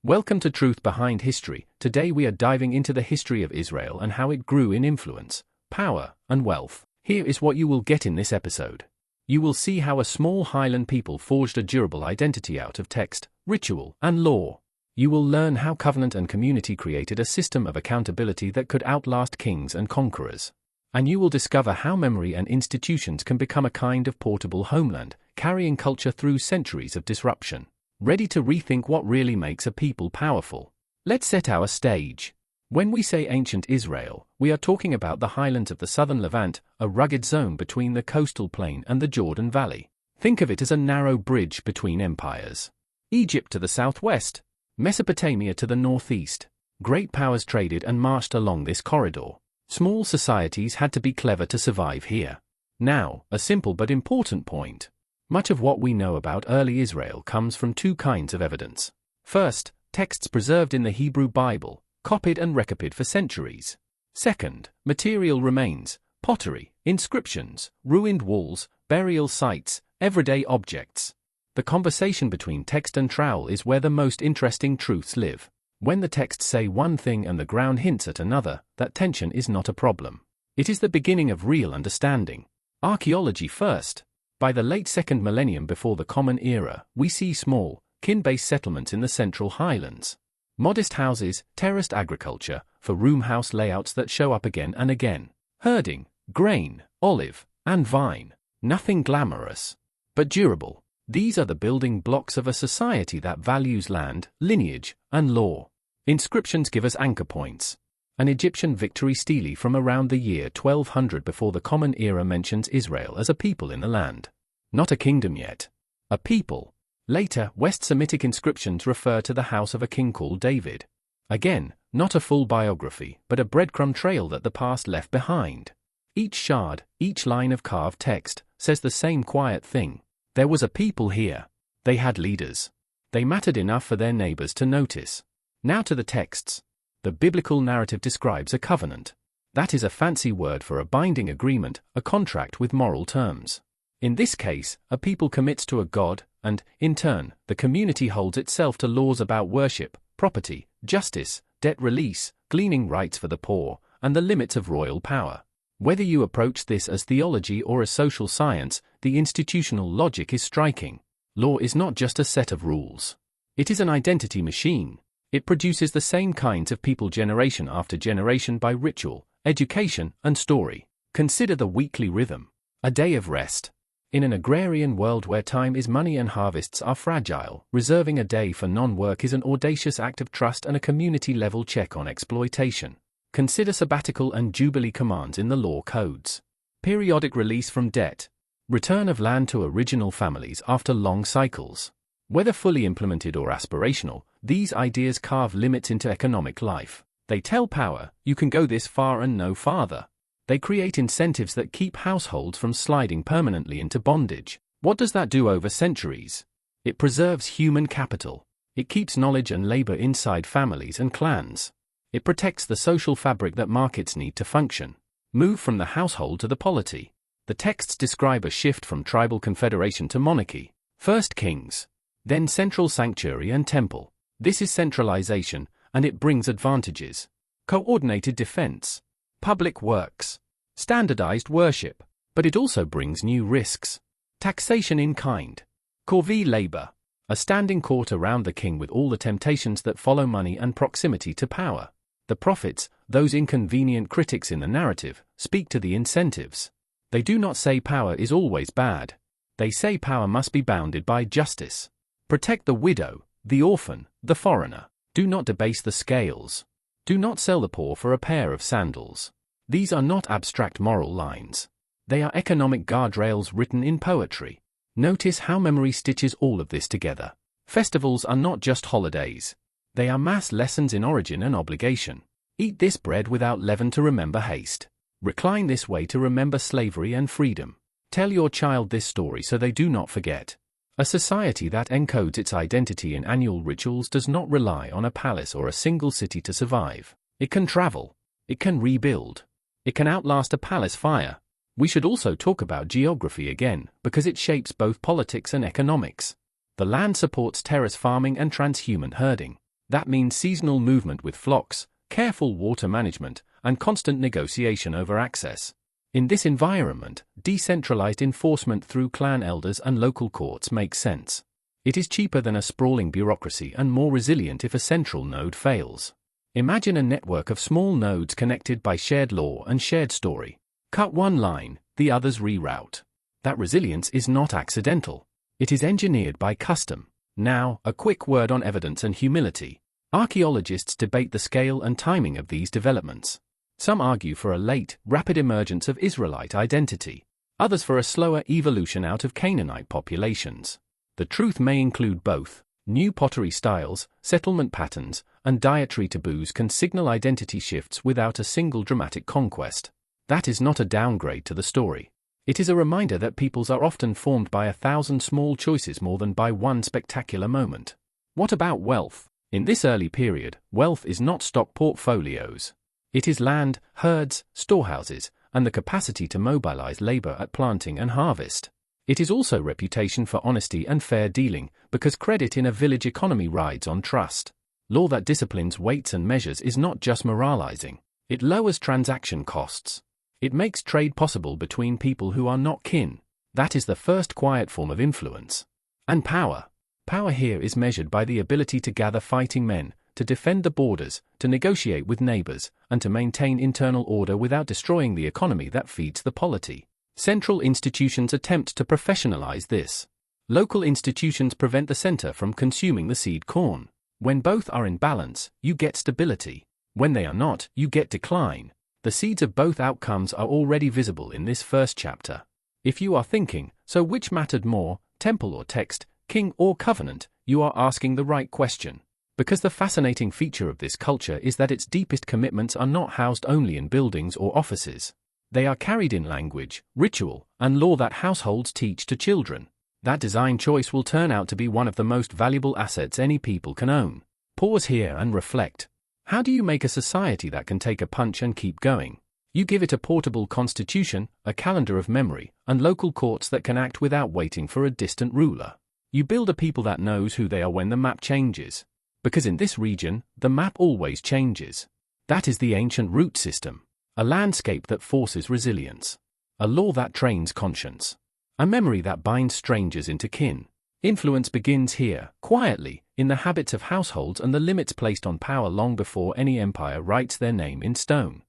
Welcome to Truth Behind History. Today we are diving into the history of Israel and how it grew in influence, power, and wealth. Here is what you will get in this episode. You will see how a small highland people forged a durable identity out of text, ritual, and law. You will learn how covenant and community created a system of accountability that could outlast kings and conquerors. And you will discover how memory and institutions can become a kind of portable homeland, carrying culture through centuries of disruption. Ready to rethink what really makes a people powerful? Let's set our stage. When we say ancient Israel, we are talking about the highlands of the southern Levant, a rugged zone between the coastal plain and the Jordan Valley. Think of it as a narrow bridge between empires. Egypt to the southwest, Mesopotamia to the northeast. Great powers traded and marched along this corridor. Small societies had to be clever to survive here. Now, a simple but important point. Much of what we know about early Israel comes from two kinds of evidence. First, texts preserved in the Hebrew Bible, copied and recopied for centuries. Second, material remains, pottery, inscriptions, ruined walls, burial sites, everyday objects. The conversation between text and trowel is where the most interesting truths live. When the texts say one thing and the ground hints at another, that tension is not a problem. It is the beginning of real understanding. Archaeology first. By the late second millennium before the Common Era, we see small, kin-based settlements in the central highlands. Modest houses, terraced agriculture, for room house layouts that show up again and again. Herding, grain, olive, and vine. Nothing glamorous, but durable. These are the building blocks of a society that values land, lineage, and law. Inscriptions give us anchor points. An Egyptian victory stele from around the year 1200 before the Common Era mentions Israel as a people in the land. Not a kingdom yet. A people. Later, West Semitic inscriptions refer to the house of a king called David. Again, not a full biography, but a breadcrumb trail that the past left behind. Each shard, each line of carved text, says the same quiet thing. There was a people here. They had leaders. They mattered enough for their neighbors to notice. Now to the texts. The biblical narrative describes a covenant. That is a fancy word for a binding agreement, a contract with moral terms. In this case, a people commits to a god, and, in turn, the community holds itself to laws about worship, property, justice, debt release, gleaning rights for the poor, and the limits of royal power. Whether you approach this as theology or as social science, the institutional logic is striking. Law is not just a set of rules. It is an identity machine. It produces the same kinds of people generation after generation by ritual, education, and story. Consider the weekly rhythm. A day of rest. In an agrarian world where time is money and harvests are fragile, reserving a day for non-work is an audacious act of trust and a community-level check on exploitation. Consider sabbatical and jubilee commands in the law codes. Periodic release from debt. Return of land to original families after long cycles. Whether fully implemented or aspirational, these ideas carve limits into economic life. They tell power, you can go this far and no farther. They create incentives that keep households from sliding permanently into bondage. What does that do over centuries? It preserves human capital. It keeps knowledge and labor inside families and clans. It protects the social fabric that markets need to function. Move from the household to the polity. The texts describe a shift from tribal confederation to monarchy. First kings. Then central sanctuary and temple. This is centralization, and it brings advantages. Coordinated defense. Public works. Standardized worship. But it also brings new risks. Taxation in kind. Corvée labor. A standing court around the king with all the temptations that follow money and proximity to power. The prophets, those inconvenient critics in the narrative, speak to the incentives. They do not say power is always bad. They say power must be bounded by justice. Protect the widow, the orphan, the foreigner. Do not debase the scales. Do not sell the poor for a pair of sandals. These are not abstract moral lines. They are economic guardrails written in poetry. Notice how memory stitches all of this together. Festivals are not just holidays. They are mass lessons in origin and obligation. Eat this bread without leaven to remember haste. Recline this way to remember slavery and freedom. Tell your child this story so they do not forget. A society that encodes its identity in annual rituals does not rely on a palace or a single city to survive. It can travel. It can rebuild. It can outlast a palace fire. We should also talk about geography again, because it shapes both politics and economics. The land supports terrace farming and transhuman herding. That means seasonal movement with flocks, careful water management, and constant negotiation over access. In this environment, decentralized enforcement through clan elders and local courts makes sense. It is cheaper than a sprawling bureaucracy and more resilient if a central node fails. Imagine a network of small nodes connected by shared law and shared story. Cut one line, the others reroute. That resilience is not accidental. It is engineered by custom. Now, a quick word on evidence and humility. Archaeologists debate the scale and timing of these developments. Some argue for a late, rapid emergence of Israelite identity. Others for a slower evolution out of Canaanite populations. The truth may include both. New pottery styles, settlement patterns, and dietary taboos can signal identity shifts without a single dramatic conquest. That is not a downgrade to the story. It is a reminder that peoples are often formed by 1,000 small choices more than by one spectacular moment. What about wealth? In this early period, wealth is not stock portfolios. It is land, herds, storehouses, and the capacity to mobilize labor at planting and harvest. It is also reputation for honesty and fair dealing, because credit in a village economy rides on trust. Law that disciplines weights and measures is not just moralizing. It lowers transaction costs. It makes trade possible between people who are not kin. That is the first quiet form of influence. And power. Power here is measured by the ability to gather fighting men, to defend the borders, to negotiate with neighbors, and to maintain internal order without destroying the economy that feeds the polity. Central institutions attempt to professionalize this. Local institutions prevent the center from consuming the seed corn. When both are in balance, you get stability. When they are not, you get decline. The seeds of both outcomes are already visible in this first chapter. If you are thinking, so which mattered more, temple or text, king or covenant, you are asking the right question. Because the fascinating feature of this culture is that its deepest commitments are not housed only in buildings or offices. They are carried in language, ritual, and law that households teach to children. That design choice will turn out to be one of the most valuable assets any people can own. Pause here and reflect. How do you make a society that can take a punch and keep going? You give it a portable constitution, a calendar of memory, and local courts that can act without waiting for a distant ruler. You build a people that knows who they are when the map changes. Because in this region, the map always changes. That is the ancient root system. A landscape that forces resilience. A law that trains conscience. A memory that binds strangers into kin. Influence begins here, quietly, in the habits of households and the limits placed on power long before any empire writes their name in stone.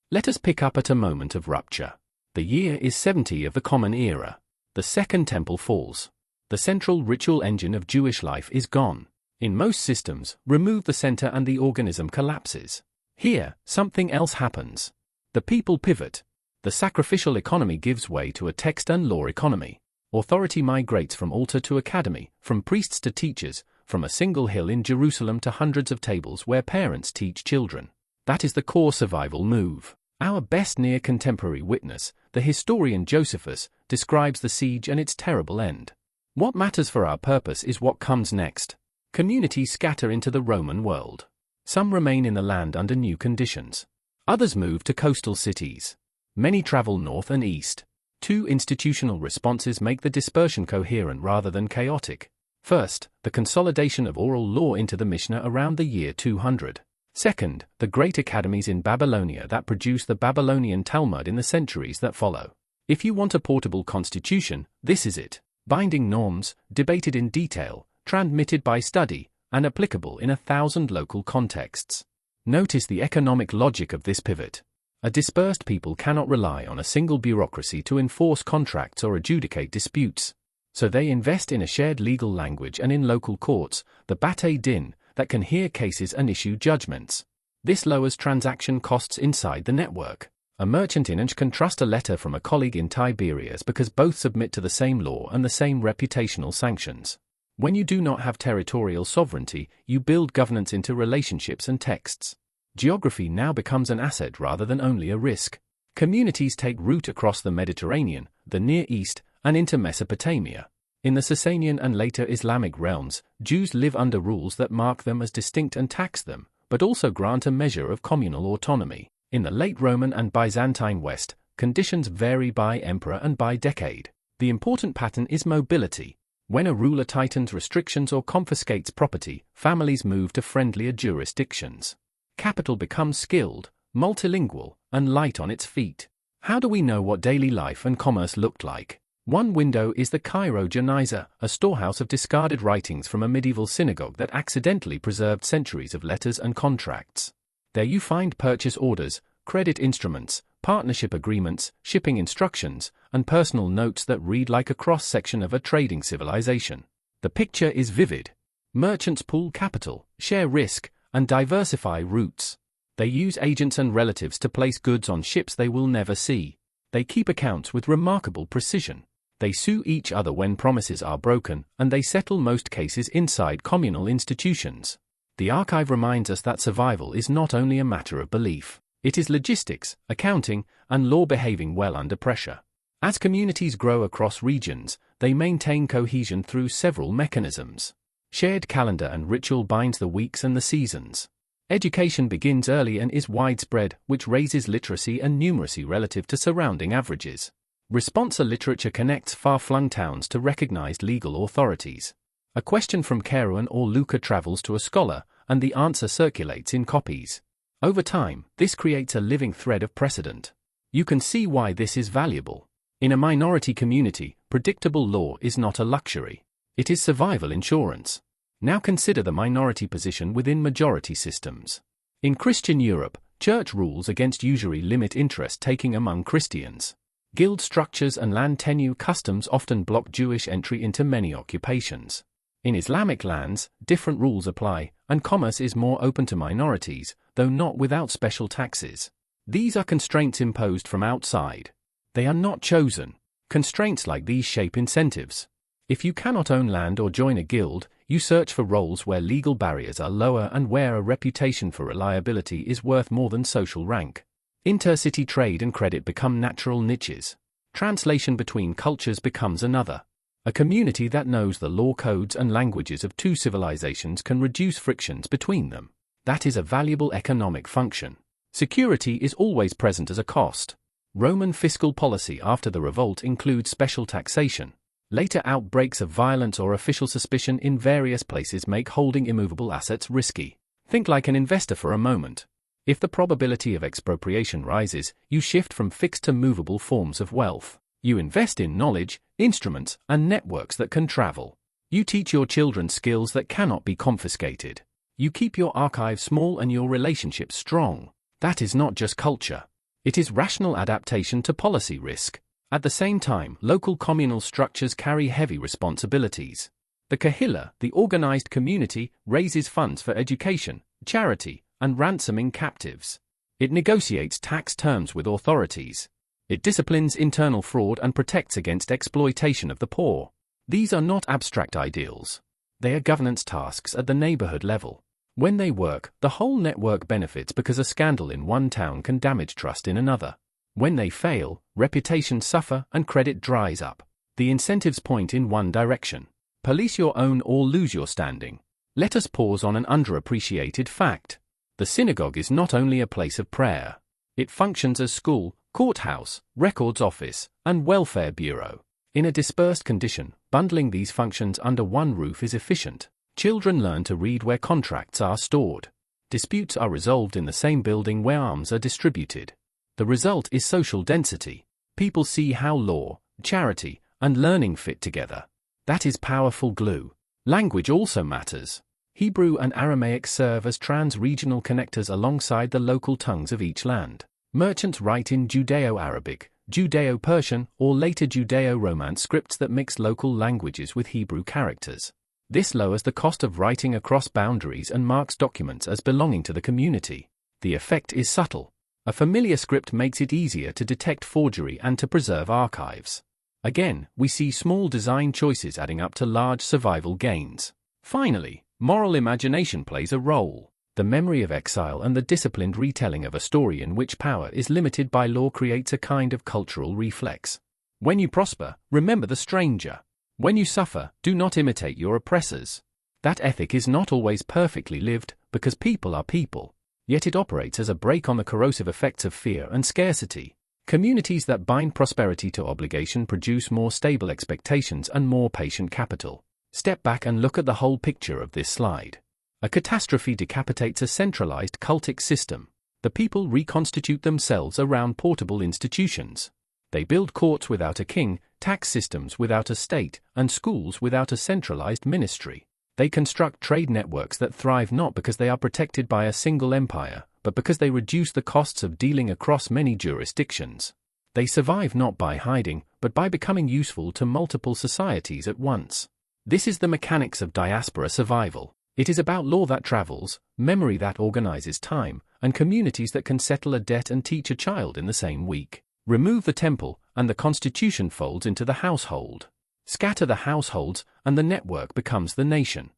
Let us pick up at a moment of rupture. The year is 70 of the Common Era. The Second Temple falls. The central ritual engine of Jewish life is gone. In most systems, remove the center and the organism collapses. Here, something else happens. The people pivot. The sacrificial economy gives way to a text and law economy. Authority migrates from altar to academy, from priests to teachers, from a single hill in Jerusalem to hundreds of tables where parents teach children. That is the core survival move. Our best near-contemporary witness, the historian Josephus, describes the siege and its terrible end. What matters for our purpose is what comes next. Communities scatter into the Roman world. Some remain in the land under new conditions. Others move to coastal cities. Many travel north and east. Two institutional responses make the dispersion coherent rather than chaotic. First, the consolidation of oral law into the Mishnah around the year 200. Second, the great academies in Babylonia that produce the Babylonian Talmud in the centuries that follow. If you want a portable constitution, this is it. Binding norms, debated in detail, transmitted by study, and applicable in 1,000 local contexts. Notice the economic logic of this pivot. A dispersed people cannot rely on a single bureaucracy to enforce contracts or adjudicate disputes. So they invest in a shared legal language and in local courts, the Bate Din, that can hear cases and issue judgments. This lowers transaction costs inside the network. A merchant in Anj can trust a letter from a colleague in Tiberias because both submit to the same law and the same reputational sanctions. When you do not have territorial sovereignty, you build governance into relationships and texts. Geography now becomes an asset rather than only a risk. Communities take root across the Mediterranean, the Near East, and into Mesopotamia. In the Sasanian and later Islamic realms, Jews live under rules that mark them as distinct and tax them, but also grant a measure of communal autonomy. In the late Roman and Byzantine West, conditions vary by emperor and by decade. The important pattern is mobility. When a ruler tightens restrictions or confiscates property, families move to friendlier jurisdictions. Capital becomes skilled, multilingual, and light on its feet. How do we know what daily life and commerce looked like? One window is the Cairo Geniza, a storehouse of discarded writings from a medieval synagogue that accidentally preserved centuries of letters and contracts. There you find purchase orders, credit instruments, partnership agreements, shipping instructions, and personal notes that read like a cross-section of a trading civilization. The picture is vivid. Merchants pool capital, share risk, and diversify routes. They use agents and relatives to place goods on ships they will never see. They keep accounts with remarkable precision. They sue each other when promises are broken, and they settle most cases inside communal institutions. The archive reminds us that survival is not only a matter of belief. It is logistics, accounting, and law behaving well under pressure. As communities grow across regions, they maintain cohesion through several mechanisms. Shared calendar and ritual binds the weeks and the seasons. Education begins early and is widespread, which raises literacy and numeracy relative to surrounding averages. Responsa literature connects far-flung towns to recognized legal authorities. A question from Kairouan or Lucca travels to a scholar, and the answer circulates in copies. Over time, this creates a living thread of precedent. You can see why this is valuable. In a minority community, predictable law is not a luxury. It is survival insurance. Now consider the minority position within majority systems. In Christian Europe, church rules against usury limit interest taking among Christians. Guild structures and land tenure customs often block Jewish entry into many occupations. In Islamic lands, different rules apply, and commerce is more open to minorities, though not without special taxes. These are constraints imposed from outside. They are not chosen. Constraints like these shape incentives. If you cannot own land or join a guild, you search for roles where legal barriers are lower and where a reputation for reliability is worth more than social rank. Intercity trade and credit become natural niches. Translation between cultures becomes another. A community that knows the law codes and languages of two civilizations can reduce frictions between them. That is a valuable economic function. Security is always present as a cost. Roman fiscal policy after the revolt includes special taxation. Later outbreaks of violence or official suspicion in various places make holding immovable assets risky. Think like an investor for a moment. If the probability of expropriation rises, you shift from fixed to movable forms of wealth. You invest in knowledge, instruments, and networks that can travel. You teach your children skills that cannot be confiscated. You keep your archive small and your relationships strong. That is not just culture. It is rational adaptation to policy risk. At the same time, local communal structures carry heavy responsibilities. The kahila, the organized community, raises funds for education, charity, and ransoming captives. It negotiates tax terms with authorities. It disciplines internal fraud and protects against exploitation of the poor. These are not abstract ideals. They are governance tasks at the neighborhood level. When they work, the whole network benefits because a scandal in one town can damage trust in another. When they fail, reputations suffer and credit dries up. The incentives point in one direction. Police your own or lose your standing. Let us pause on an underappreciated fact. The synagogue is not only a place of prayer. It functions as school, courthouse, records office, and welfare bureau. In a dispersed condition, bundling these functions under one roof is efficient. Children learn to read where contracts are stored. Disputes are resolved in the same building where arms are distributed. The result is social density. People see how law, charity, and learning fit together. That is powerful glue. Language also matters. Hebrew and Aramaic serve as trans-regional connectors alongside the local tongues of each land. Merchants write in Judeo-Arabic, Judeo-Persian, or later Judeo-Romance scripts that mix local languages with Hebrew characters. This lowers the cost of writing across boundaries and marks documents as belonging to the community. The effect is subtle. A familiar script makes it easier to detect forgery and to preserve archives. Again, we see small design choices adding up to large survival gains. Finally, moral imagination plays a role. The memory of exile and the disciplined retelling of a story in which power is limited by law creates a kind of cultural reflex. When you prosper, remember the stranger. When you suffer, do not imitate your oppressors. That ethic is not always perfectly lived, because people are people. Yet it operates as a brake on the corrosive effects of fear and scarcity. Communities that bind prosperity to obligation produce more stable expectations and more patient capital. Step back and look at the whole picture of this slide. A catastrophe decapitates a centralized cultic system. The people reconstitute themselves around portable institutions. They build courts without a king, tax systems without a state, and schools without a centralized ministry. They construct trade networks that thrive not because they are protected by a single empire, but because they reduce the costs of dealing across many jurisdictions. They survive not by hiding, but by becoming useful to multiple societies at once. This is the mechanics of diaspora survival. It is about law that travels, memory that organizes time, and communities that can settle a debt and teach a child in the same week. Remove the temple, and the constitution folds into the household. Scatter the households, and the network becomes the nation.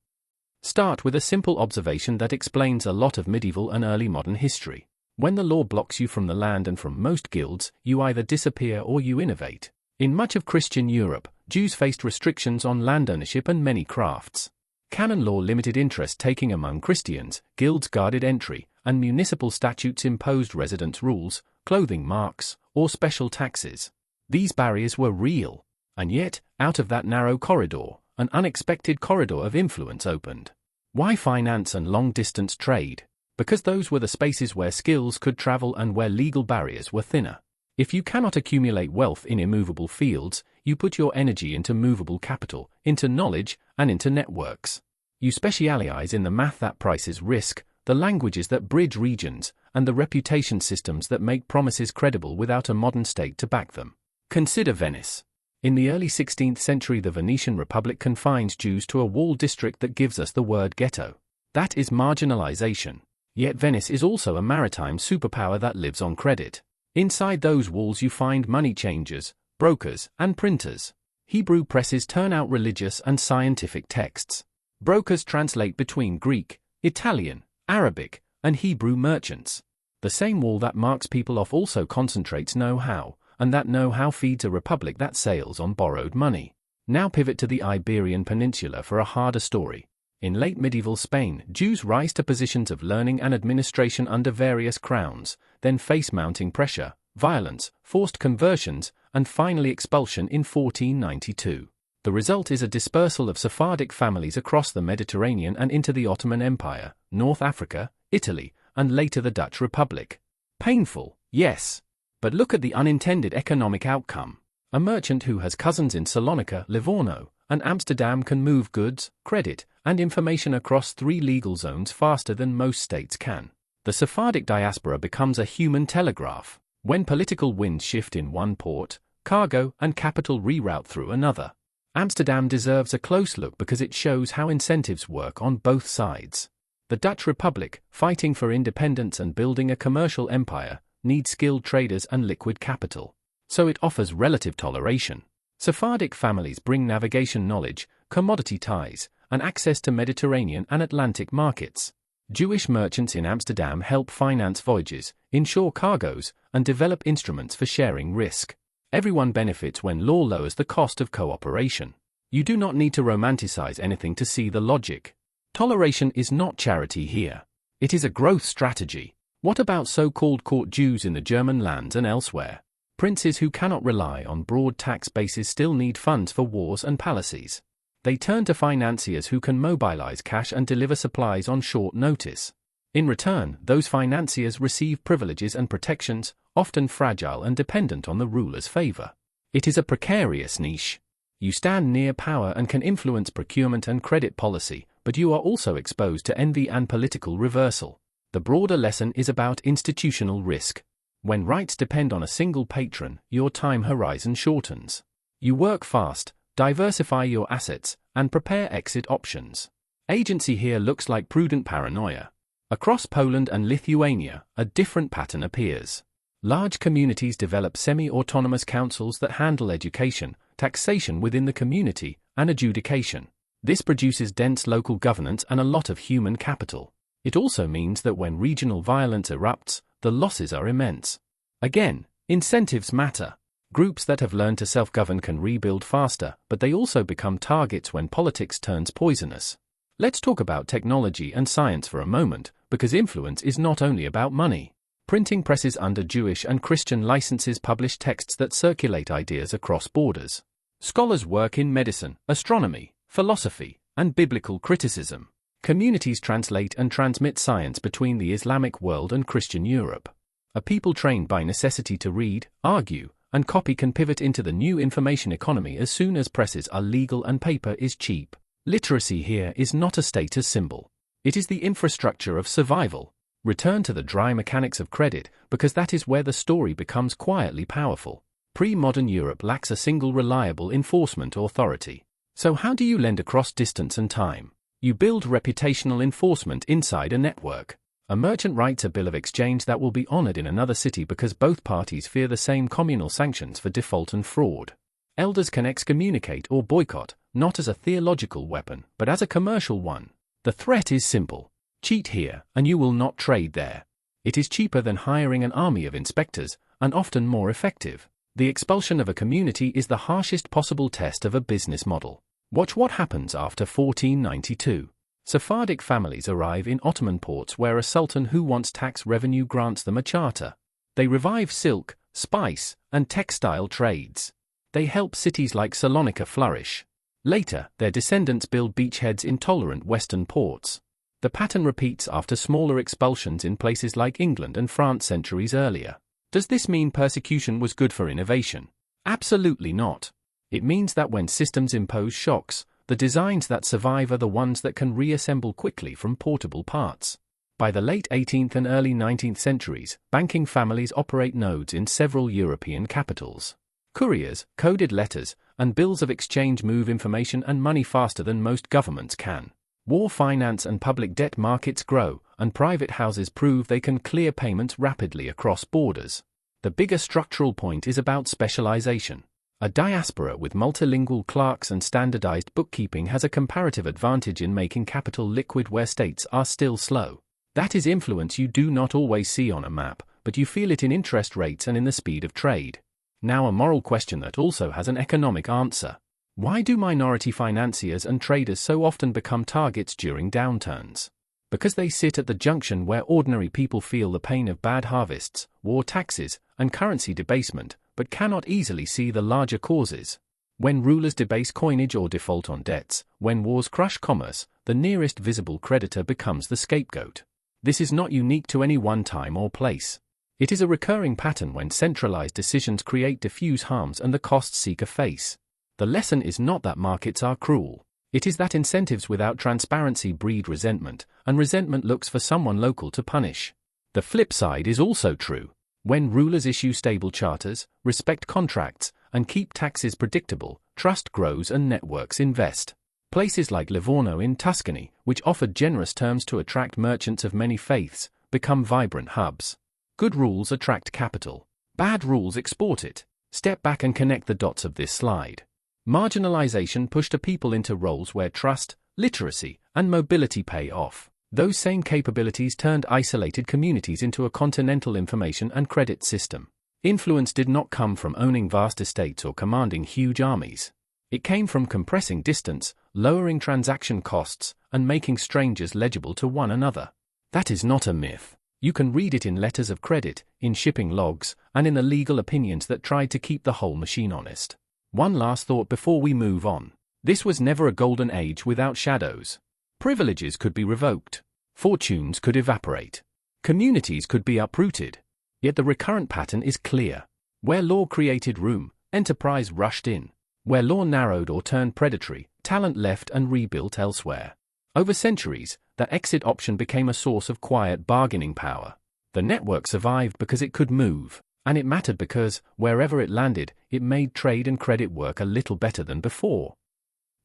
Start with a simple observation that explains a lot of medieval and early modern history. When the law blocks you from the land and from most guilds, you either disappear or you innovate. In much of Christian Europe, Jews faced restrictions on land ownership and many crafts. Canon law limited interest-taking among Christians, guilds guarded entry, and municipal statutes imposed residence rules, clothing marks, or special taxes. These barriers were real. And yet, out of that narrow corridor, an unexpected corridor of influence opened. Why finance and long-distance trade? Because those were the spaces where skills could travel and where legal barriers were thinner. If you cannot accumulate wealth in immovable fields, you put your energy into movable capital, into knowledge, and into networks. You specialize in the math that prices risk, the languages that bridge regions, and the reputation systems that make promises credible without a modern state to back them. Consider Venice. In the early 16th century, the Venetian Republic confined Jews to a walled district that gives us the word ghetto. That is marginalization. Yet Venice is also a maritime superpower that lives on credit. Inside those walls you find money changers, brokers, and printers. Hebrew presses turn out religious and scientific texts. Brokers translate between Greek, Italian, Arabic, and Hebrew merchants. The same wall that marks people off also concentrates know-how, and that know-how feeds a republic that sails on borrowed money. Now pivot to the Iberian Peninsula for a harder story. In late medieval Spain, Jews rise to positions of learning and administration under various crowns, then face mounting pressure, violence, forced conversions, and finally expulsion in 1492. The result is a dispersal of Sephardic families across the Mediterranean and into the Ottoman Empire, North Africa, Italy, and later the Dutch Republic. Painful, yes. But look at the unintended economic outcome. A merchant who has cousins in Salonika, Livorno, and Amsterdam can move goods, credit, and information across 3 legal zones faster than most states can. The Sephardic diaspora becomes a human telegraph. When political winds shift in one port, cargo and capital reroute through another. Amsterdam deserves a close look because it shows how incentives work on both sides. The Dutch Republic, fighting for independence and building a commercial empire, needs skilled traders and liquid capital. So it offers relative toleration. Sephardic families bring navigation knowledge, commodity ties, and access to Mediterranean and Atlantic markets. Jewish merchants in Amsterdam help finance voyages, insure cargoes, and develop instruments for sharing risk. Everyone benefits when law lowers the cost of cooperation. You do not need to romanticize anything to see the logic. Toleration is not charity here. It is a growth strategy. What about so-called court Jews in the German lands and elsewhere? Princes who cannot rely on broad tax bases still need funds for wars and palaces. They turn to financiers who can mobilize cash and deliver supplies on short notice. In return, those financiers receive privileges and protections, often fragile and dependent on the ruler's favor. It is a precarious niche. You stand near power and can influence procurement and credit policy, but you are also exposed to envy and political reversal. The broader lesson is about institutional risk. When rights depend on a single patron, your time horizon shortens. You work fast, diversify your assets, and prepare exit options. Agency here looks like prudent paranoia. Across Poland and Lithuania, a different pattern appears. Large communities develop semi-autonomous councils that handle education, taxation within the community, and adjudication. This produces dense local governance and a lot of human capital. It also means that when regional violence erupts, the losses are immense. Again, incentives matter. Groups that have learned to self-govern can rebuild faster, but they also become targets when politics turns poisonous. Let's talk about technology and science for a moment, because influence is not only about money. Printing presses under Jewish and Christian licenses publish texts that circulate ideas across borders. Scholars work in medicine, astronomy, philosophy, and biblical criticism. Communities translate and transmit science between the Islamic world and Christian Europe. A people trained by necessity to read, argue, and copy can pivot into the new information economy as soon as presses are legal and paper is cheap. Literacy here is not a status symbol. It is the infrastructure of survival. Return to the dry mechanics of credit, because that is where the story becomes quietly powerful. Pre-modern Europe lacks a single reliable enforcement authority. So how do you lend across distance and time? You build reputational enforcement inside a network. A merchant writes a bill of exchange that will be honored in another city because both parties fear the same communal sanctions for default and fraud. Elders can excommunicate or boycott, not as a theological weapon, but as a commercial one. The threat is simple. Cheat here, and you will not trade there. It is cheaper than hiring an army of inspectors, and often more effective. The expulsion of a community is the harshest possible test of a business model. Watch what happens after 1492. Sephardic families arrive in Ottoman ports where a sultan who wants tax revenue grants them a charter. They revive silk, spice, and textile trades. They help cities like Salonika flourish. Later, their descendants build beachheads in tolerant western ports. The pattern repeats after smaller expulsions in places like England and France centuries earlier. Does this mean persecution was good for innovation? Absolutely not. It means that when systems impose shocks, the designs that survive are the ones that can reassemble quickly from portable parts. By the late 18th and early 19th centuries, banking families operate nodes in several European capitals. Couriers, coded letters, and bills of exchange move information and money faster than most governments can. War finance and public debt markets grow, and private houses prove they can clear payments rapidly across borders. The bigger structural point is about specialization. A diaspora with multilingual clerks and standardized bookkeeping has a comparative advantage in making capital liquid where states are still slow. That is influence you do not always see on a map, but you feel it in interest rates and in the speed of trade. Now a moral question that also has an economic answer. Why do minority financiers and traders so often become targets during downturns? Because they sit at the junction where ordinary people feel the pain of bad harvests, war taxes, and currency debasement, but cannot easily see the larger causes. When rulers debase coinage or default on debts, when wars crush commerce, the nearest visible creditor becomes the scapegoat. This is not unique to any one time or place. It is a recurring pattern when centralized decisions create diffuse harms and the costs seek a face. The lesson is not that markets are cruel. It is that incentives without transparency breed resentment, and resentment looks for someone local to punish. The flip side is also true. When rulers issue stable charters, respect contracts, and keep taxes predictable, trust grows and networks invest. Places like Livorno in Tuscany, which offered generous terms to attract merchants of many faiths, become vibrant hubs. Good rules attract capital. Bad rules export it. Step back and connect the dots of this slide. Marginalization pushed a people into roles where trust, literacy, and mobility pay off. Those same capabilities turned isolated communities into a continental information and credit system. Influence did not come from owning vast estates or commanding huge armies. It came from compressing distance, lowering transaction costs, and making strangers legible to one another. That is not a myth. You can read it in letters of credit, in shipping logs, and in the legal opinions that tried to keep the whole machine honest. One last thought before we move on. This was never a golden age without shadows. Privileges could be revoked. Fortunes could evaporate. Communities could be uprooted. Yet the recurrent pattern is clear. Where law created room, enterprise rushed in. Where law narrowed or turned predatory, talent left and rebuilt elsewhere. Over centuries, the exit option became a source of quiet bargaining power. The network survived because it could move. And it mattered because, wherever it landed, it made trade and credit work a little better than before.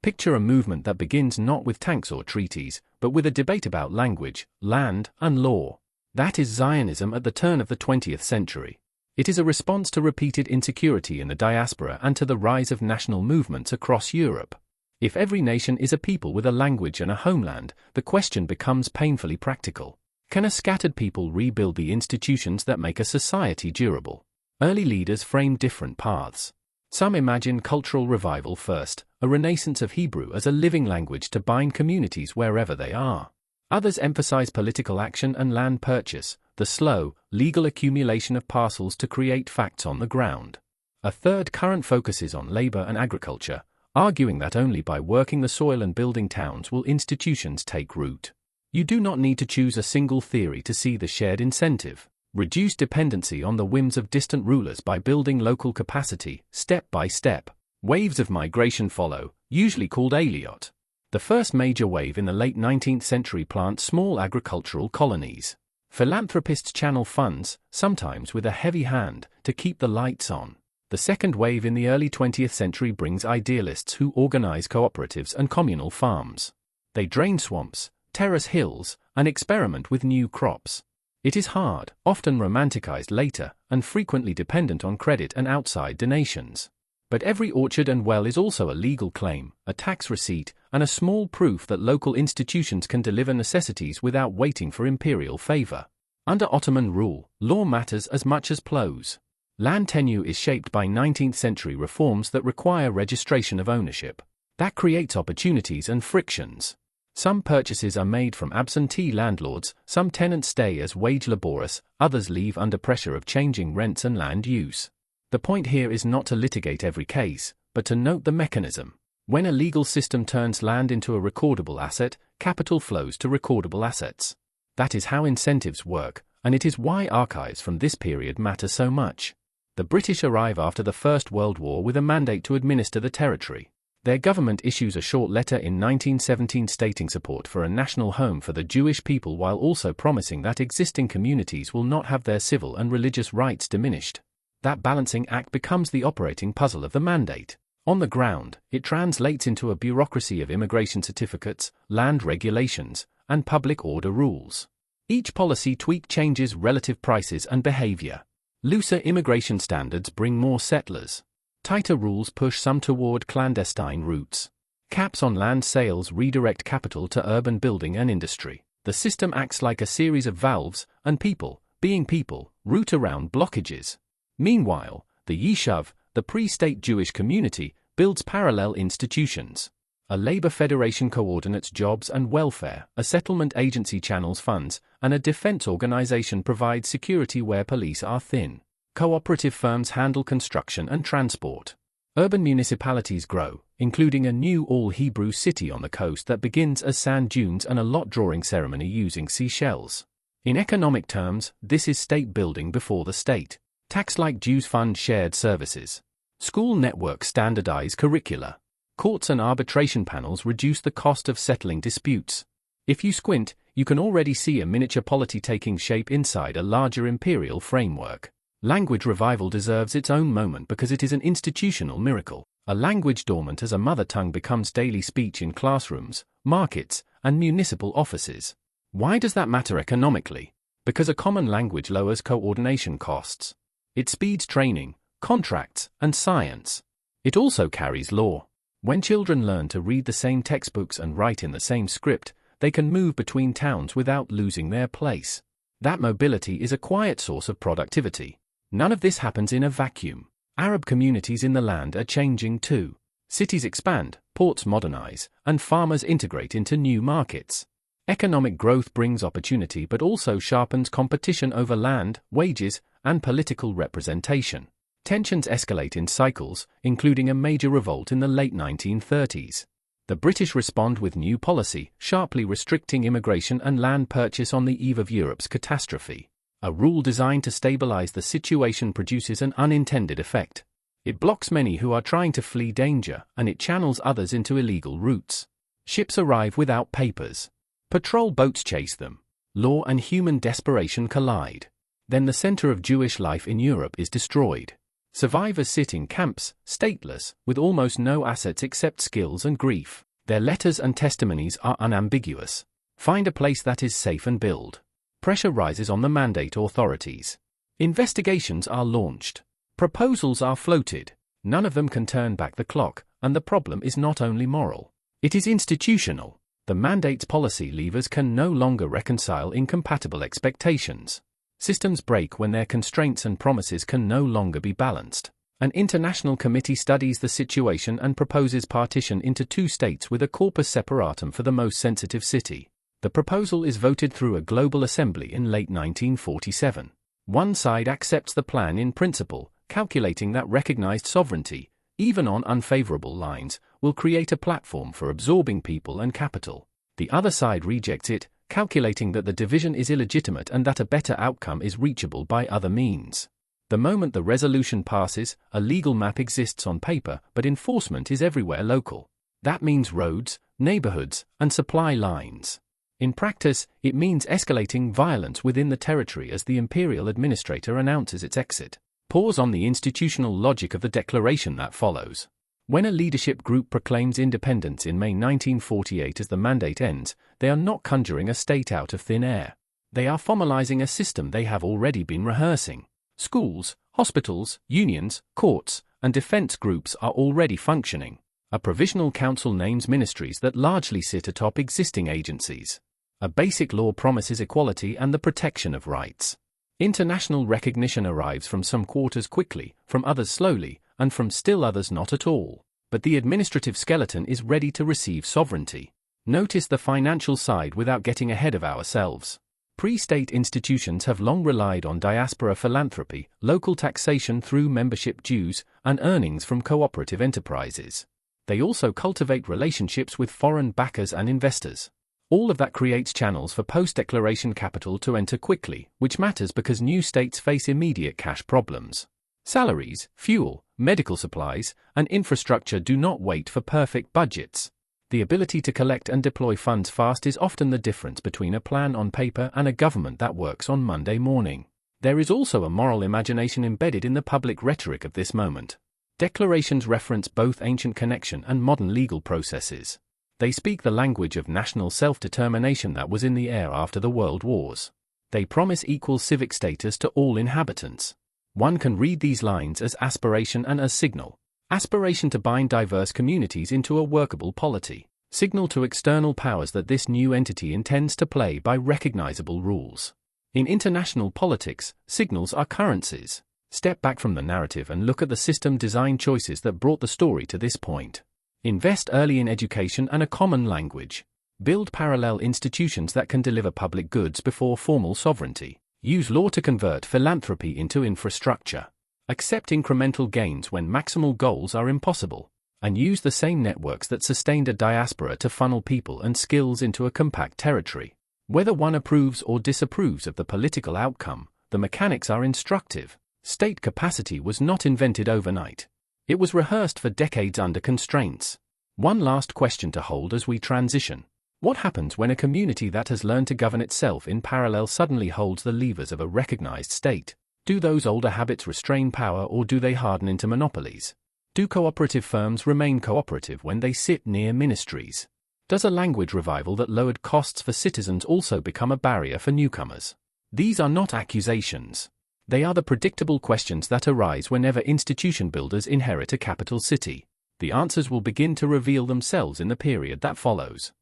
Picture a movement that begins not with tanks or treaties, but with a debate about language, land, and law. That is Zionism at the turn of the 20th century. It is a response to repeated insecurity in the diaspora and to the rise of national movements across Europe. If every nation is a people with a language and a homeland, the question becomes painfully practical. Can a scattered people rebuild the institutions that make a society durable? Early leaders framed different paths. Some imagine cultural revival first, a renaissance of Hebrew as a living language to bind communities wherever they are. Others emphasize political action and land purchase, the slow, legal accumulation of parcels to create facts on the ground. A third current focuses on labor and agriculture, arguing that only by working the soil and building towns will institutions take root. You do not need to choose a single theory to see the shared incentive. Reduce dependency on the whims of distant rulers by building local capacity, step by step. Waves of migration follow, usually called aliot. The first major wave in the late 19th century plants small agricultural colonies. Philanthropists channel funds, sometimes with a heavy hand, to keep the lights on. The second wave in the early 20th century brings idealists who organize cooperatives and communal farms. They drain swamps, terrace hills, and experiment with new crops. It is hard, often romanticized later, and frequently dependent on credit and outside donations. But every orchard and well is also a legal claim, a tax receipt, and a small proof that local institutions can deliver necessities without waiting for imperial favor. Under Ottoman rule, law matters as much as plows. Land tenure is shaped by 19th century reforms that require registration of ownership. That creates opportunities and frictions. Some purchases are made from absentee landlords, some tenants stay as wage laborers, others leave under pressure of changing rents and land use. The point here is not to litigate every case, but to note the mechanism. When a legal system turns land into a recordable asset, capital flows to recordable assets. That is how incentives work, and it is why archives from this period matter so much. The British arrive after the First World War with a mandate to administer the territory. Their government issues a short letter in 1917 stating support for a national home for the Jewish people while also promising that existing communities will not have their civil and religious rights diminished. That balancing act becomes the operating puzzle of the mandate. On the ground, it translates into a bureaucracy of immigration certificates, land regulations, and public order rules. Each policy tweak changes relative prices and behavior. Looser immigration standards bring more settlers. Tighter rules push some toward clandestine routes. Caps on land sales redirect capital to urban building and industry. The system acts like a series of valves, and people, being people, root around blockages. Meanwhile, the Yishuv, the pre-state Jewish community, builds parallel institutions. A labor federation coordinates jobs and welfare, a settlement agency channels funds, and a defense organization provides security where police are thin. Cooperative firms handle construction and transport. Urban municipalities grow, including a new all-Hebrew city on the coast that begins as sand dunes and a lot drawing ceremony using seashells. In economic terms, this is state building before the state. Tax-like Jews fund shared services. School networks standardize curricula. Courts and arbitration panels reduce the cost of settling disputes. If you squint, you can already see a miniature polity taking shape inside a larger imperial framework. Language revival deserves its own moment because it is an institutional miracle. A language dormant as a mother tongue becomes daily speech in classrooms, markets, and municipal offices. Why does that matter economically? Because a common language lowers coordination costs. It speeds training, contracts, and science. It also carries law. When children learn to read the same textbooks and write in the same script, they can move between towns without losing their place. That mobility is a quiet source of productivity. None of this happens in a vacuum. Arab communities in the land are changing too. Cities expand, ports modernize, and farmers integrate into new markets. Economic growth brings opportunity but also sharpens competition over land, wages, and political representation. Tensions escalate in cycles, including a major revolt in the late 1930s. The British respond with new policy, sharply restricting immigration and land purchase on the eve of Europe's catastrophe. A rule designed to stabilize the situation produces an unintended effect. It blocks many who are trying to flee danger, and it channels others into illegal routes. Ships arrive without papers. Patrol boats chase them. Law and human desperation collide. Then the center of Jewish life in Europe is destroyed. Survivors sit in camps, stateless, with almost no assets except skills and grief. Their letters and testimonies are unambiguous. Find a place that is safe and build. Pressure rises on the mandate authorities. Investigations are launched. Proposals are floated. None of them can turn back the clock, and the problem is not only moral. It is institutional. The mandate's policy levers can no longer reconcile incompatible expectations. Systems break when their constraints and promises can no longer be balanced. An international committee studies the situation and proposes partition into two states with a corpus separatum for the most sensitive city. The proposal is voted through a global assembly in late 1947. One side accepts the plan in principle, calculating that recognized sovereignty, even on unfavorable lines, will create a platform for absorbing people and capital. The other side rejects it, calculating that the division is illegitimate and that a better outcome is reachable by other means. The moment the resolution passes, a legal map exists on paper, but enforcement is everywhere local. That means roads, neighborhoods, and supply lines. In practice, it means escalating violence within the territory as the imperial administrator announces its exit. Pause on the institutional logic of the declaration that follows. When a leadership group proclaims independence in May 1948 as the mandate ends, they are not conjuring a state out of thin air. They are formalizing a system they have already been rehearsing. Schools, hospitals, unions, courts, and defense groups are already functioning. A provisional council names ministries that largely sit atop existing agencies. A basic law promises equality and the protection of rights. International recognition arrives from some quarters quickly, from others slowly, and from still others not at all. But the administrative skeleton is ready to receive sovereignty. Notice the financial side without getting ahead of ourselves. Pre-state institutions have long relied on diaspora philanthropy, local taxation through membership dues, and earnings from cooperative enterprises. They also cultivate relationships with foreign backers and investors. All of that creates channels for post-declaration capital to enter quickly, which matters because new states face immediate cash problems. Salaries, fuel, medical supplies, and infrastructure do not wait for perfect budgets. The ability to collect and deploy funds fast is often the difference between a plan on paper and a government that works on Monday morning. There is also a moral imagination embedded in the public rhetoric of this moment. Declarations reference both ancient connection and modern legal processes. They speak the language of national self-determination that was in the air after the World Wars. They promise equal civic status to all inhabitants. One can read these lines as aspiration and as signal. Aspiration to bind diverse communities into a workable polity. Signal to external powers that this new entity intends to play by recognizable rules. In international politics, signals are currencies. Step back from the narrative and look at the system design choices that brought the story to this point. Invest early in education and a common language. Build parallel institutions that can deliver public goods before formal sovereignty. Use law to convert philanthropy into infrastructure. Accept incremental gains when maximal goals are impossible. And use the same networks that sustained a diaspora to funnel people and skills into a compact territory. Whether one approves or disapproves of the political outcome, the mechanics are instructive. State capacity was not invented overnight. It was rehearsed for decades under constraints. One last question to hold as we transition. What happens when a community that has learned to govern itself in parallel suddenly holds the levers of a recognized state? Do those older habits restrain power or do they harden into monopolies? Do cooperative firms remain cooperative when they sit near ministries? Does a language revival that lowered costs for citizens also become a barrier for newcomers? These are not accusations. They are the predictable questions that arise whenever institution builders inherit a capital city. The answers will begin to reveal themselves in the period that follows.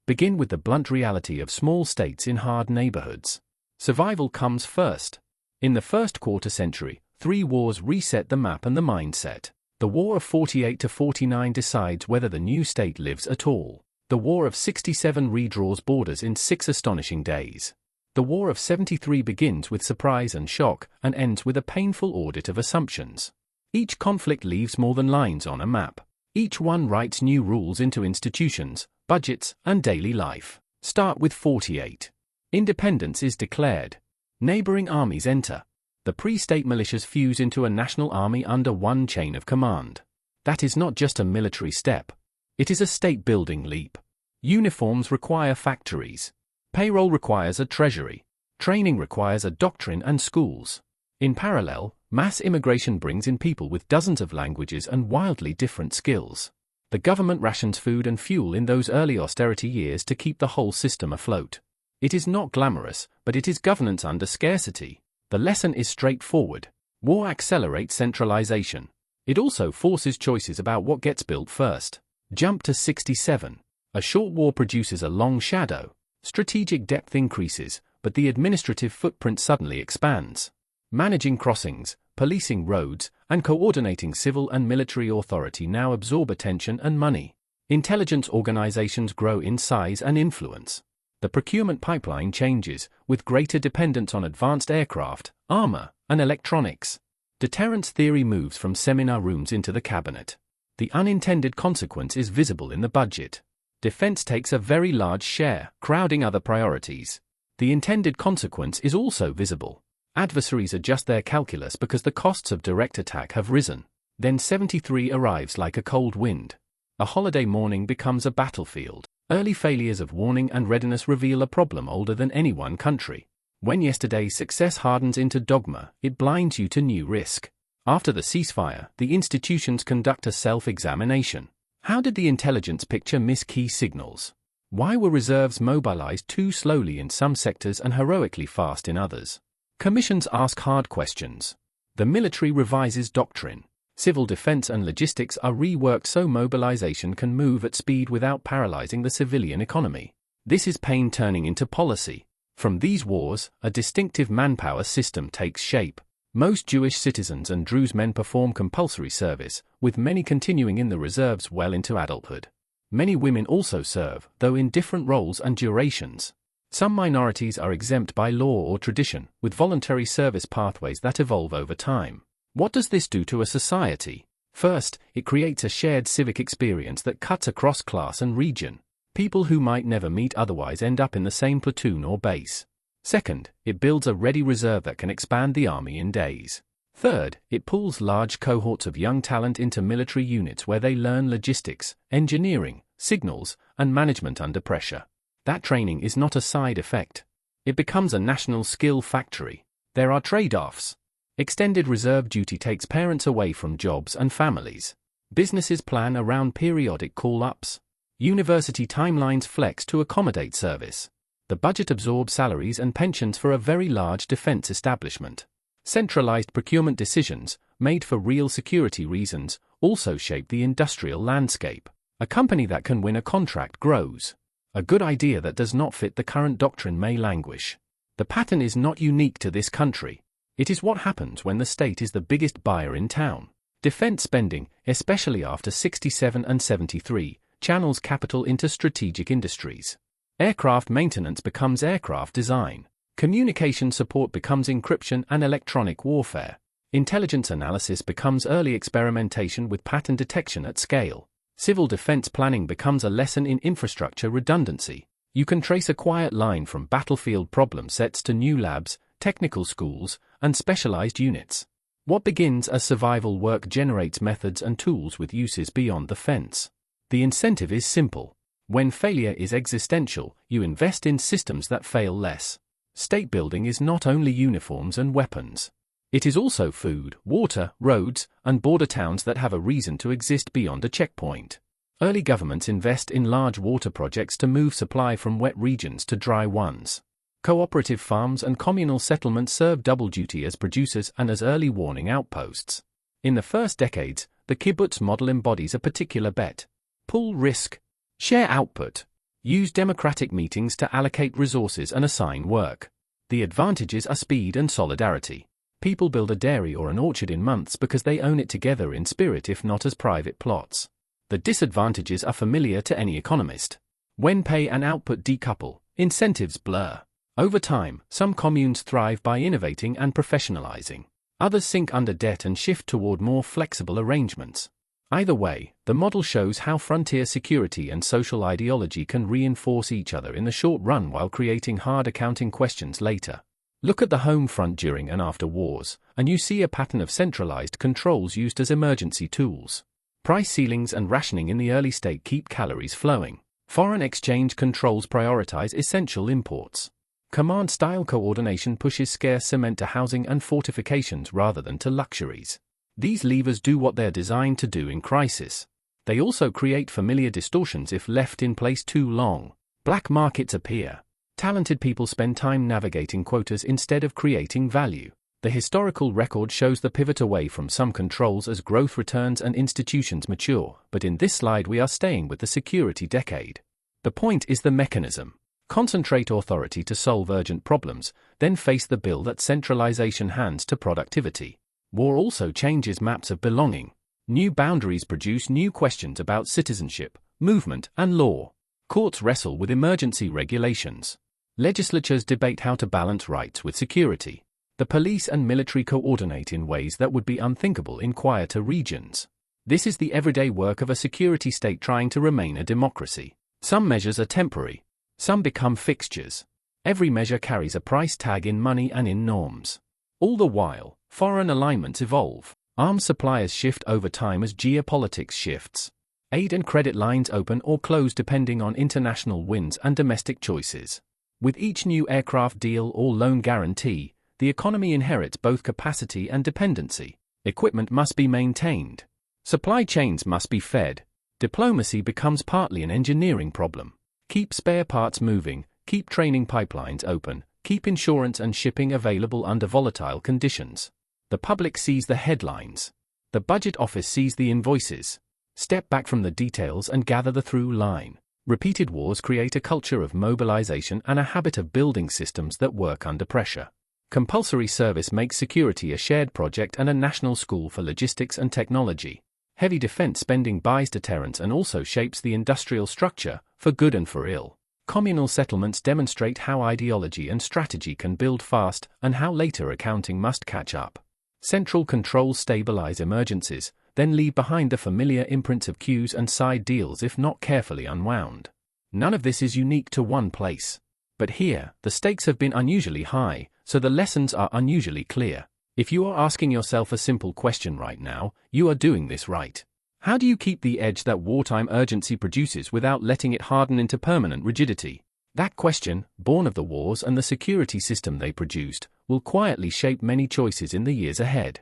Begin with the blunt reality of small states in hard neighborhoods. Survival comes first. In the first quarter century, 3 wars reset the map and the mindset. The War of 48 to 49 decides whether the new state lives at all. The War of 67 redraws borders in 6 astonishing days. The War of 73 begins with surprise and shock and ends with a painful audit of assumptions. Each conflict leaves more than lines on a map. Each one writes new rules into institutions, budgets, and daily life. Start with 48. Independence is declared. Neighboring armies enter. The pre-state militias fuse into a national army under one chain of command. That is not just a military step. It is a state-building leap. Uniforms require factories. Payroll requires a treasury. Training requires a doctrine and schools. In parallel, mass immigration brings in people with dozens of languages and wildly different skills. The government rations food and fuel in those early austerity years to keep the whole system afloat. It is not glamorous, but it is governance under scarcity. The lesson is straightforward. War accelerates centralization. It also forces choices about what gets built first. Jump to 67. A short war produces a long shadow. Strategic depth increases, but the administrative footprint suddenly expands. Managing crossings, policing roads, and coordinating civil and military authority now absorb attention and money. Intelligence organizations grow in size and influence. The procurement pipeline changes, with greater dependence on advanced aircraft, armor, and electronics. Deterrence theory moves from seminar rooms into the cabinet. The unintended consequence is visible in the budget. Defense takes a very large share, crowding other priorities. The intended consequence is also visible. Adversaries adjust their calculus because the costs of direct attack have risen. Then 73 arrives like a cold wind. A holiday morning becomes a battlefield. Early failures of warning and readiness reveal a problem older than any one country. When yesterday's success hardens into dogma, it blinds you to new risk. After the ceasefire, the institutions conduct a self-examination. How did the intelligence picture miss key signals? Why were reserves mobilized too slowly in some sectors and heroically fast in others? Commissions ask hard questions. The military revises doctrine. Civil defense and logistics are reworked so mobilization can move at speed without paralyzing the civilian economy. This is pain turning into policy. From these wars, a distinctive manpower system takes shape. Most Jewish citizens and Druze men perform compulsory service, with many continuing in the reserves well into adulthood. Many women also serve, though in different roles and durations. Some minorities are exempt by law or tradition, with voluntary service pathways that evolve over time. What does this do to a society? First, it creates a shared civic experience that cuts across class and region. People who might never meet otherwise end up in the same platoon or base. Second, it builds a ready reserve that can expand the army in days. Third, it pulls large cohorts of young talent into military units where they learn logistics, engineering, signals, and management under pressure. That training is not a side effect. It becomes a national skill factory. There are trade-offs. Extended reserve duty takes parents away from jobs and families. Businesses plan around periodic call-ups. University timelines flex to accommodate service. The budget absorbs salaries and pensions for a very large defense establishment. Centralized procurement decisions, made for real security reasons, also shape the industrial landscape. A company that can win a contract grows. A good idea that does not fit the current doctrine may languish. The pattern is not unique to this country. It is what happens when the state is the biggest buyer in town. Defense spending, especially after 67 and 73, channels capital into strategic industries. Aircraft maintenance becomes aircraft design. Communication support becomes encryption and electronic warfare. Intelligence analysis becomes early experimentation with pattern detection at scale. Civil defense planning becomes a lesson in infrastructure redundancy. You can trace a quiet line from battlefield problem sets to new labs, technical schools, and specialized units. What begins as survival work generates methods and tools with uses beyond the fence. The incentive is simple. When failure is existential, you invest in systems that fail less. State building is not only uniforms and weapons. It is also food, water, roads, and border towns that have a reason to exist beyond a checkpoint. Early governments invest in large water projects to move supply from wet regions to dry ones. Cooperative farms and communal settlements serve double duty as producers and as early warning outposts. In the first decades, the kibbutz model embodies a particular bet. Pool risk. Share output. Use democratic meetings to allocate resources and assign work. The advantages are speed and solidarity. People build a dairy or an orchard in months because they own it together in spirit, if not as private plots. The disadvantages are familiar to any economist. When pay and output decouple, incentives blur. Over time, some communes thrive by innovating and professionalizing. Others sink under debt and shift toward more flexible arrangements. Either way, the model shows how frontier security and social ideology can reinforce each other in the short run while creating hard accounting questions later. Look at the home front during and after wars, and you see a pattern of centralized controls used as emergency tools. Price ceilings and rationing in the early state keep calories flowing. Foreign exchange controls prioritize essential imports. Command-style coordination pushes scarce cement to housing and fortifications rather than to luxuries. These levers do what they're designed to do in crisis. They also create familiar distortions if left in place too long. Black markets appear. Talented people spend time navigating quotas instead of creating value. The historical record shows the pivot away from some controls as growth returns and institutions mature, but in this slide we are staying with the security decade. The point is the mechanism. Concentrate authority to solve urgent problems, then face the bill that centralization hands to productivity. War also changes maps of belonging. New boundaries produce new questions about citizenship, movement, and law. Courts wrestle with emergency regulations. Legislatures debate how to balance rights with security. The police and military coordinate in ways that would be unthinkable in quieter regions. This is the everyday work of a security state trying to remain a democracy. Some measures are temporary. Some become fixtures. Every measure carries a price tag in money and in norms. All the while, foreign alignments evolve. Arms suppliers shift over time as geopolitics shifts. Aid and credit lines open or close depending on international winds and domestic choices. With each new aircraft deal or loan guarantee, the economy inherits both capacity and dependency. Equipment must be maintained. Supply chains must be fed. Diplomacy becomes partly an engineering problem. Keep spare parts moving, keep training pipelines open, keep insurance and shipping available under volatile conditions. The public sees the headlines. The budget office sees the invoices. Step back from the details and gather the through line. Repeated wars create a culture of mobilization and a habit of building systems that work under pressure. Compulsory service makes security a shared project and a national school for logistics and technology. Heavy defense spending buys deterrence and also shapes the industrial structure, for good and for ill. Communal settlements demonstrate how ideology and strategy can build fast and how later accounting must catch up. Central controls stabilize emergencies, then leave behind the familiar imprints of queues and side deals if not carefully unwound. None of this is unique to one place. But here, the stakes have been unusually high, so the lessons are unusually clear. If you are asking yourself a simple question right now, you are doing this right. How do you keep the edge that wartime urgency produces without letting it harden into permanent rigidity? That question, born of the wars and the security system they produced, will quietly shape many choices in the years ahead.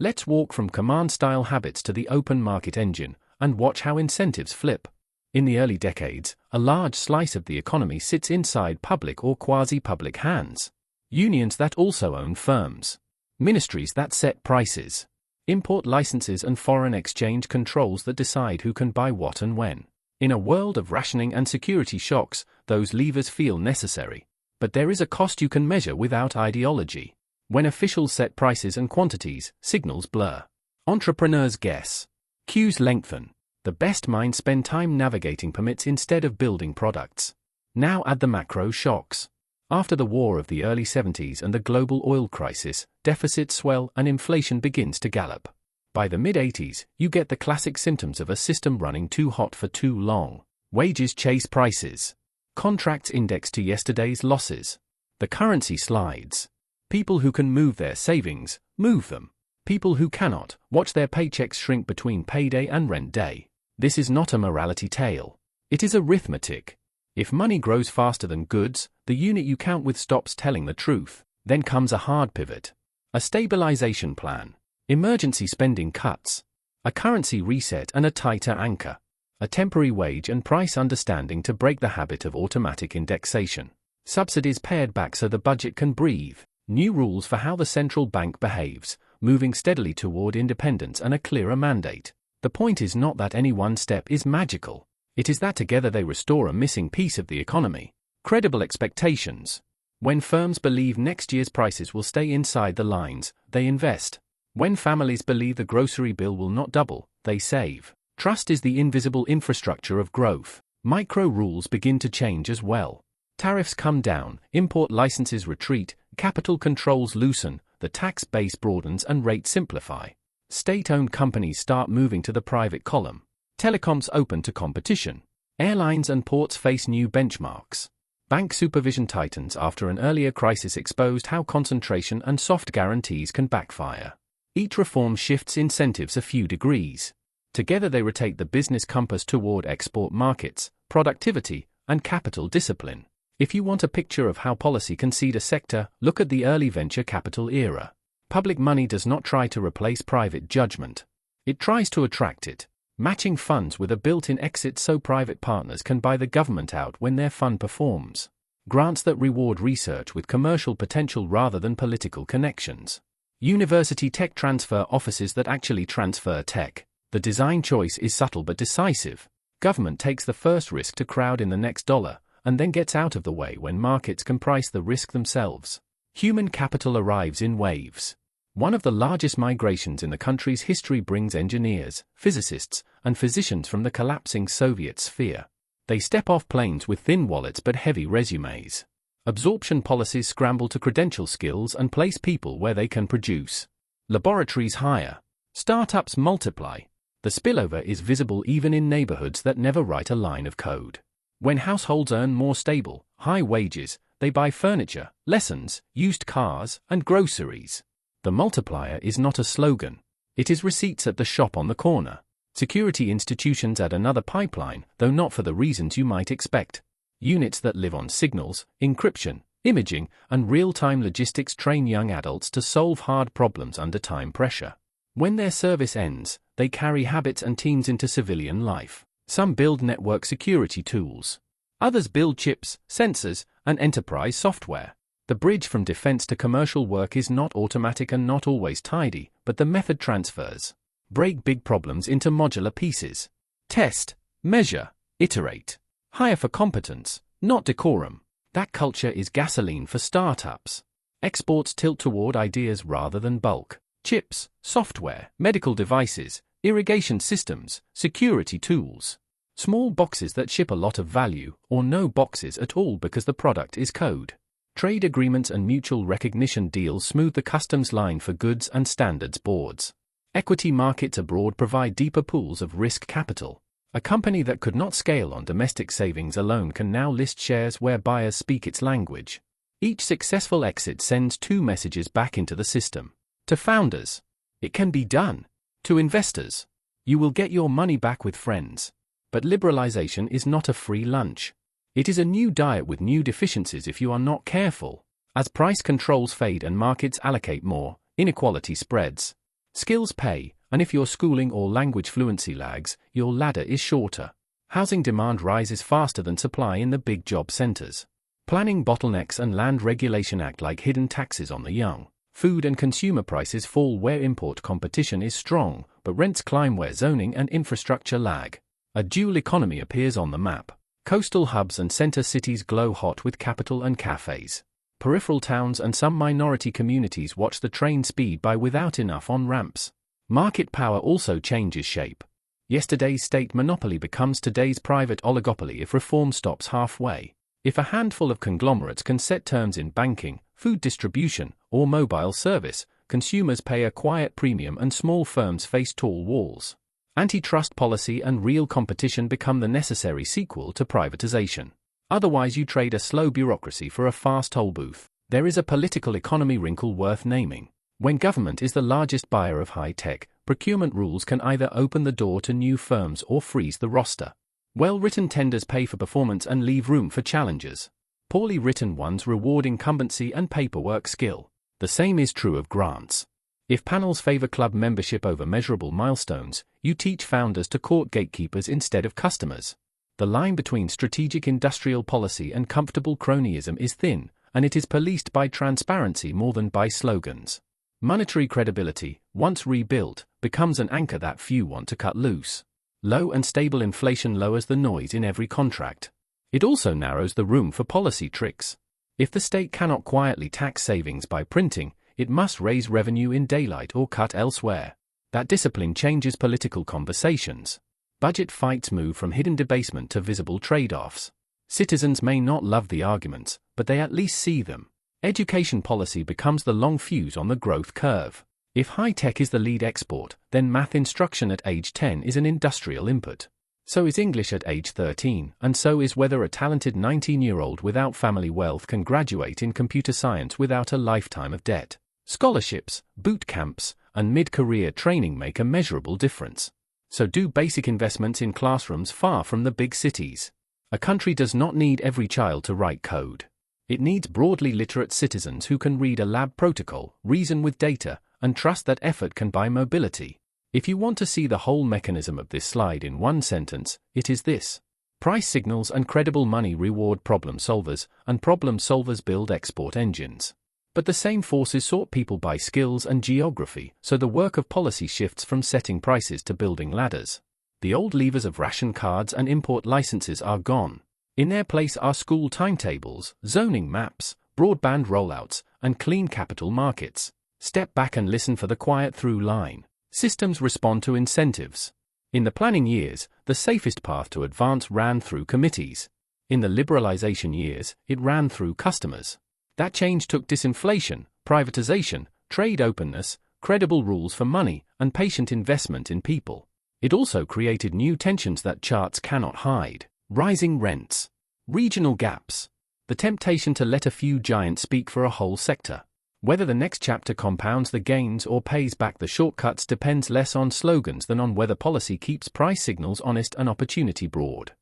Let's walk from command-style habits to the open market engine, and watch how incentives flip. In the early decades, a large slice of the economy sits inside public or quasi-public hands. Unions that also own firms. Ministries that set prices. Import licenses and foreign exchange controls that decide who can buy what and when. In a world of rationing and security shocks, those levers feel necessary. But there is a cost you can measure without ideology. When officials set prices and quantities, signals blur. Entrepreneurs guess. Queues lengthen. The best minds spend time navigating permits instead of building products. Now add the macro shocks. After the war of the early 70s and the global oil crisis, deficits swell and inflation begins to gallop. By the mid-80s, you get the classic symptoms of a system running too hot for too long. Wages chase prices. Contracts index to yesterday's losses. The currency slides. People who can move their savings, move them. People who cannot, watch their paychecks shrink between payday and rent day. This is not a morality tale. It is arithmetic. If money grows faster than goods, the unit you count with stops telling the truth. Then comes a hard pivot. A stabilization plan. Emergency spending cuts. A currency reset and a tighter anchor. A temporary wage and price understanding to break the habit of automatic indexation. Subsidies pared back so the budget can breathe. New rules for how the central bank behaves, moving steadily toward independence and a clearer mandate. The point is not that any one step is magical. It is that together they restore a missing piece of the economy. Credible expectations. When firms believe next year's prices will stay inside the lines, they invest. When families believe the grocery bill will not double, they save. Trust is the invisible infrastructure of growth. Micro rules begin to change as well. Tariffs come down, import licenses retreat, capital controls loosen, the tax base broadens and rates simplify. State-owned companies start moving to the private column. Telecoms open to competition. Airlines and ports face new benchmarks. Bank supervision tightens after an earlier crisis exposed how concentration and soft guarantees can backfire. Each reform shifts incentives a few degrees. Together they rotate the business compass toward export markets, productivity, and capital discipline. If you want a picture of how policy can seed a sector, look at the early venture capital era. Public money does not try to replace private judgment. It tries to attract it, matching funds with a built-in exit so private partners can buy the government out when their fund performs. Grants that reward research with commercial potential rather than political connections. University tech transfer offices that actually transfer tech. The design choice is subtle but decisive. Government takes the first risk to crowd in the next dollar, and then gets out of the way when markets can price the risk themselves. Human capital arrives in waves. One of the largest migrations in the country's history brings engineers, physicists, and physicians from the collapsing Soviet sphere. They step off planes with thin wallets but heavy resumes. Absorption policies scramble to credential skills and place people where they can produce. Laboratories hire. Startups multiply. The spillover is visible even in neighborhoods that never write a line of code. When households earn more stable, high wages, they buy furniture, lessons, used cars, and groceries. The multiplier is not a slogan. It is receipts at the shop on the corner. Security institutions add another pipeline, though not for the reasons you might expect. Units that live on signals, encryption, imaging, and real-time logistics train young adults to solve hard problems under time pressure. When their service ends, they carry habits and teams into civilian life. Some build network security tools. Others build chips, sensors, and enterprise software. The bridge from defense to commercial work is not automatic and not always tidy, but the method transfers. Break big problems into modular pieces. Test, measure, iterate. Hire for competence, not decorum. That culture is gasoline for startups. Exports tilt toward ideas rather than bulk. Chips, software, medical devices, irrigation systems, security tools. Small boxes that ship a lot of value, or no boxes at all because the product is code. Trade agreements and mutual recognition deals smooth the customs line for goods and standards boards. Equity markets abroad provide deeper pools of risk capital. A company that could not scale on domestic savings alone can now list shares where buyers speak its language. Each successful exit sends two messages back into the system. To founders, it can be done. To investors, you will get your money back with friends. But liberalization is not a free lunch. It is a new diet with new deficiencies if you are not careful. As price controls fade and markets allocate more, inequality spreads. Skills pay, and if your schooling or language fluency lags, your ladder is shorter. Housing demand rises faster than supply in the big job centers. Planning bottlenecks and land regulation act like hidden taxes on the young. Food and consumer prices fall where import competition is strong, but rents climb where zoning and infrastructure lag. A dual economy appears on the map. Coastal hubs and center cities glow hot with capital and cafes. Peripheral towns and some minority communities watch the train speed by without enough on-ramps. Market power also changes shape. Yesterday's state monopoly becomes today's private oligopoly if reform stops halfway. If a handful of conglomerates can set terms in banking, food distribution, or mobile service, consumers pay a quiet premium and small firms face tall walls. Antitrust policy and real competition become the necessary sequel to privatization. Otherwise you trade a slow bureaucracy for a fast toll booth. There is a political economy wrinkle worth naming. When government is the largest buyer of high-tech, procurement rules can either open the door to new firms or freeze the roster. Well-written tenders pay for performance and leave room for challengers. Poorly written ones reward incumbency and paperwork skill. The same is true of grants. If panels favor club membership over measurable milestones, you teach founders to court gatekeepers instead of customers. The line between strategic industrial policy and comfortable cronyism is thin, and it is policed by transparency more than by slogans. Monetary credibility, once rebuilt, becomes an anchor that few want to cut loose. Low and stable inflation lowers the noise in every contract. It also narrows the room for policy tricks. If the state cannot quietly tax savings by printing, it must raise revenue in daylight or cut elsewhere. That discipline changes political conversations. Budget fights move from hidden debasement to visible trade-offs. Citizens may not love the arguments, but they at least see them. Education policy becomes the long fuse on the growth curve. If high-tech is the lead export, then math instruction at age 10 is an industrial input. So is English at age 13, and so is whether a talented 19-year-old without family wealth can graduate in computer science without a lifetime of debt. Scholarships, boot camps, and mid-career training make a measurable difference. So do basic investments in classrooms far from the big cities. A country does not need every child to write code. It needs broadly literate citizens who can read a lab protocol, reason with data, and trust that effort can buy mobility. If you want to see the whole mechanism of this slide in one sentence, it is this. Price signals and credible money reward problem solvers, and problem solvers build export engines. But the same forces sort people by skills and geography, so the work of policy shifts from setting prices to building ladders. The old levers of ration cards and import licenses are gone. In their place are school timetables, zoning maps, broadband rollouts, and clean capital markets. Step back and listen for the quiet through line. Systems respond to incentives. In the planning years, the safest path to advance ran through committees. In the liberalization years, it ran through customers. That change took disinflation, privatization, trade openness, credible rules for money, and patient investment in people. It also created new tensions that charts cannot hide. Rising rents, regional gaps, the temptation to let a few giants speak for a whole sector. Whether the next chapter compounds the gains or pays back the shortcuts depends less on slogans than on whether policy keeps price signals honest and opportunity broad.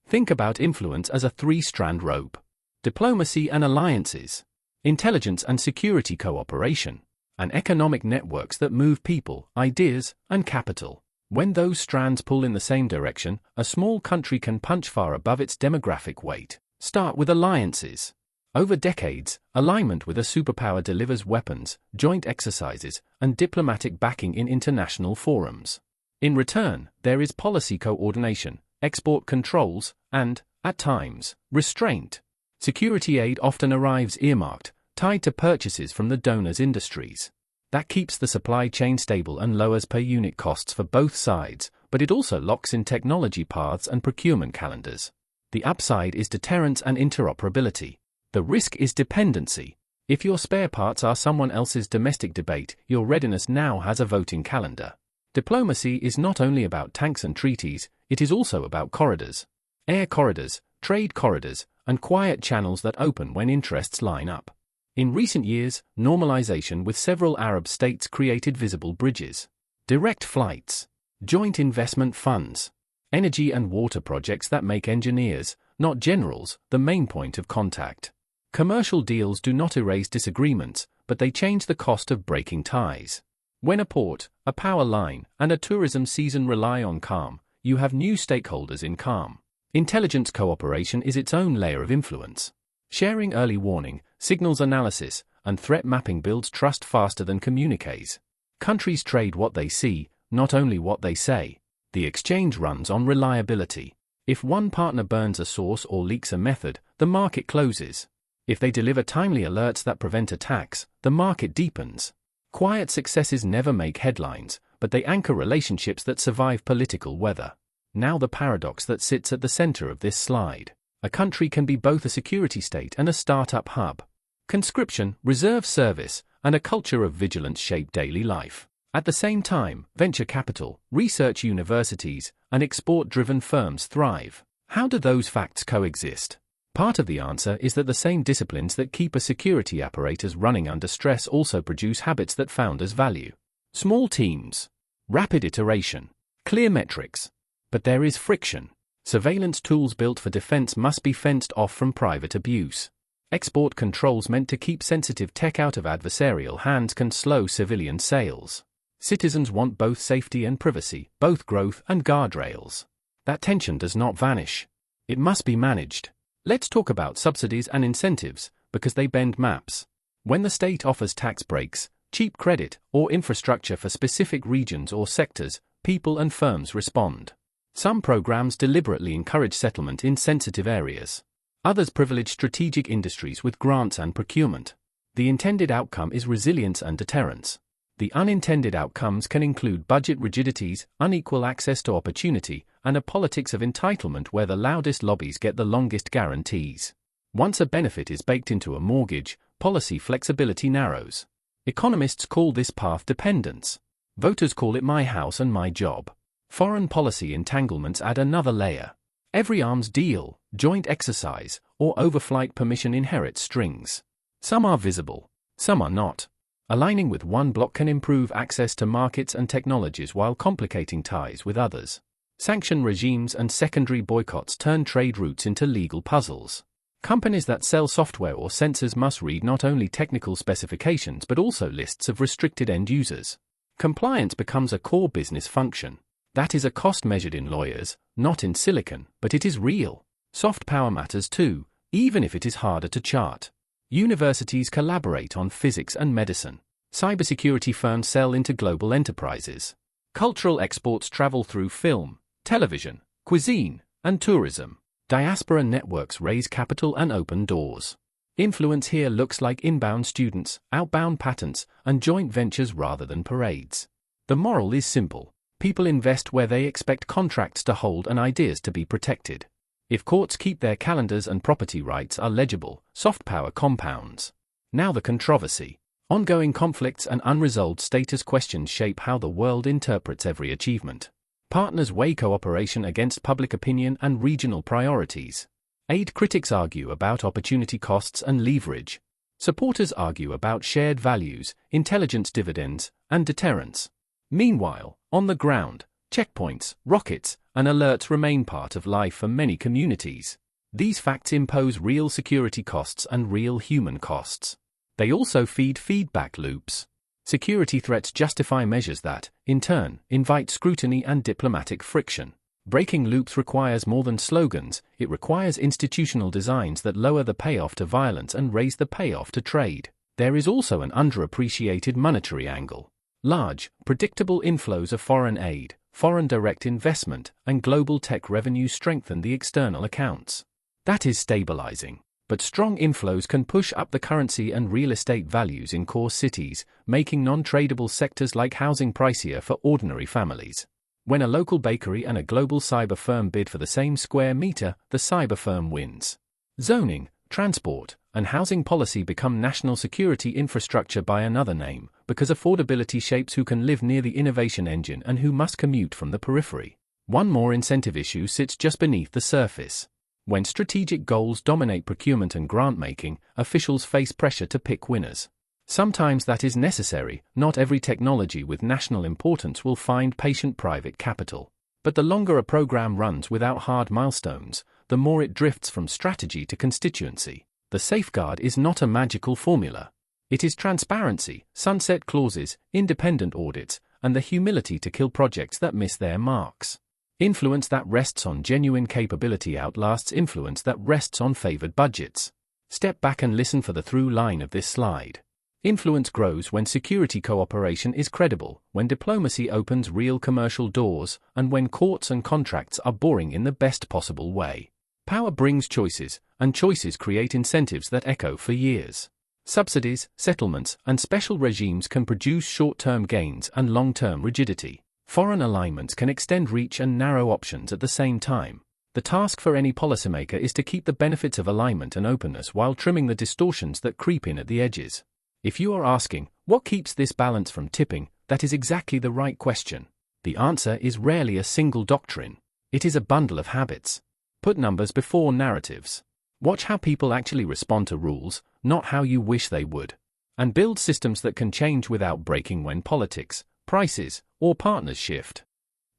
Think about influence as a three-strand rope: diplomacy and alliances, intelligence and security cooperation, and economic networks that move people, ideas, and capital. When those strands pull in the same direction, a small country can punch far above its demographic weight. Start with alliances. Over decades, alignment with a superpower delivers weapons, joint exercises, and diplomatic backing in international forums. In return, there is policy coordination, export controls, and, at times, restraint. Security aid often arrives earmarked, tied to purchases from the donor's industries. That keeps the supply chain stable and lowers per-unit costs for both sides, but it also locks in technology paths and procurement calendars. The upside is deterrence and interoperability. The risk is dependency. If your spare parts are someone else's domestic debate, your readiness now has a voting calendar. Diplomacy is not only about tanks and treaties, it is also about corridors. Air corridors, trade corridors, and quiet channels that open when interests line up. In recent years, normalization with several Arab states created visible bridges. Direct flights, joint investment funds, energy and water projects that make engineers, not generals, the main point of contact. Commercial deals do not erase disagreements, but they change the cost of breaking ties. When a port, a power line, and a tourism season rely on calm, you have new stakeholders in calm. Intelligence cooperation is its own layer of influence. Sharing early warning, signals analysis, and threat mapping builds trust faster than communiques. Countries trade what they see, not only what they say. The exchange runs on reliability. If one partner burns a source or leaks a method, the market closes. If they deliver timely alerts that prevent attacks, the market deepens. Quiet successes never make headlines, but they anchor relationships that survive political weather. Now the paradox that sits at the center of this slide. A country can be both a security state and a startup hub. Conscription, reserve service, and a culture of vigilance shape daily life. At the same time, venture capital, research universities, and export-driven firms thrive. How do those facts coexist? Part of the answer is that the same disciplines that keep a security apparatus running under stress also produce habits that founders value. Small teams, rapid iteration, clear metrics. But there is friction. Surveillance tools built for defense must be fenced off from private abuse. Export controls meant to keep sensitive tech out of adversarial hands can slow civilian sales. Citizens want both safety and privacy, both growth and guardrails. That tension does not vanish. It must be managed. Let's talk about subsidies and incentives, because they bend maps. When the state offers tax breaks, cheap credit, or infrastructure for specific regions or sectors, people and firms respond. Some programs deliberately encourage settlement in sensitive areas. Others privilege strategic industries with grants and procurement. The intended outcome is resilience and deterrence. The unintended outcomes can include budget rigidities, unequal access to opportunity, and a politics of entitlement where the loudest lobbies get the longest guarantees. Once a benefit is baked into a mortgage, policy flexibility narrows. Economists call this path dependence. Voters call it my house and my job. Foreign policy entanglements add another layer. Every arms deal, joint exercise, or overflight permission inherits strings. Some are visible, some are not. Aligning with one bloc can improve access to markets and technologies while complicating ties with others. Sanction regimes and secondary boycotts turn trade routes into legal puzzles. Companies that sell software or sensors must read not only technical specifications but also lists of restricted end users. Compliance becomes a core business function. That is a cost measured in lawyers, not in silicon, but it is real. Soft power matters too, even if it is harder to chart. Universities collaborate on physics and medicine. Cybersecurity firms sell into global enterprises. Cultural exports travel through film, television, cuisine, and tourism. Diaspora networks raise capital and open doors. Influence here looks like inbound students, outbound patents, and joint ventures rather than parades. The moral is simple. People invest where they expect contracts to hold and ideas to be protected. If courts keep their calendars and property rights are legible, soft power compounds. Now the controversy. Ongoing conflicts and unresolved status questions shape how the world interprets every achievement. Partners weigh cooperation against public opinion and regional priorities. Aid critics argue about opportunity costs and leverage. Supporters argue about shared values, intelligence dividends, and deterrence. Meanwhile, on the ground, checkpoints, rockets, and alerts remain part of life for many communities. These facts impose real security costs and real human costs. They also feed feedback loops. Security threats justify measures that, in turn, invite scrutiny and diplomatic friction. Breaking loops requires more than slogans, it requires institutional designs that lower the payoff to violence and raise the payoff to trade. There is also an underappreciated monetary angle. Large, predictable inflows of foreign aid, foreign direct investment, and global tech revenue strengthen the external accounts. That is stabilizing. But strong inflows can push up the currency and real estate values in core cities, making non-tradable sectors like housing pricier for ordinary families. When a local bakery and a global cyber firm bid for the same square meter, the cyber firm wins. Zoning, transport, and housing policy become national security infrastructure by another name, because affordability shapes who can live near the innovation engine and who must commute from the periphery. One more incentive issue sits just beneath the surface. When strategic goals dominate procurement and grant-making, officials face pressure to pick winners. Sometimes that is necessary. Not every technology with national importance will find patient private capital. But the longer a program runs without hard milestones, the more it drifts from strategy to constituency. The safeguard is not a magical formula. It is transparency, sunset clauses, independent audits, and the humility to kill projects that miss their marks. Influence that rests on genuine capability outlasts influence that rests on favored budgets. Step back and listen for the through line of this slide. Influence grows when security cooperation is credible, when diplomacy opens real commercial doors, and when courts and contracts are boring in the best possible way. Power brings choices, and choices create incentives that echo for years. Subsidies, settlements, and special regimes can produce short-term gains and long-term rigidity. Foreign alignments can extend reach and narrow options at the same time. The task for any policymaker is to keep the benefits of alignment and openness while trimming the distortions that creep in at the edges. If you are asking, what keeps this balance from tipping, that is exactly the right question. The answer is rarely a single doctrine. It is a bundle of habits. Put numbers before narratives. Watch how people actually respond to rules, not how you wish they would. And build systems that can change without breaking when politics, prices, or partners shift.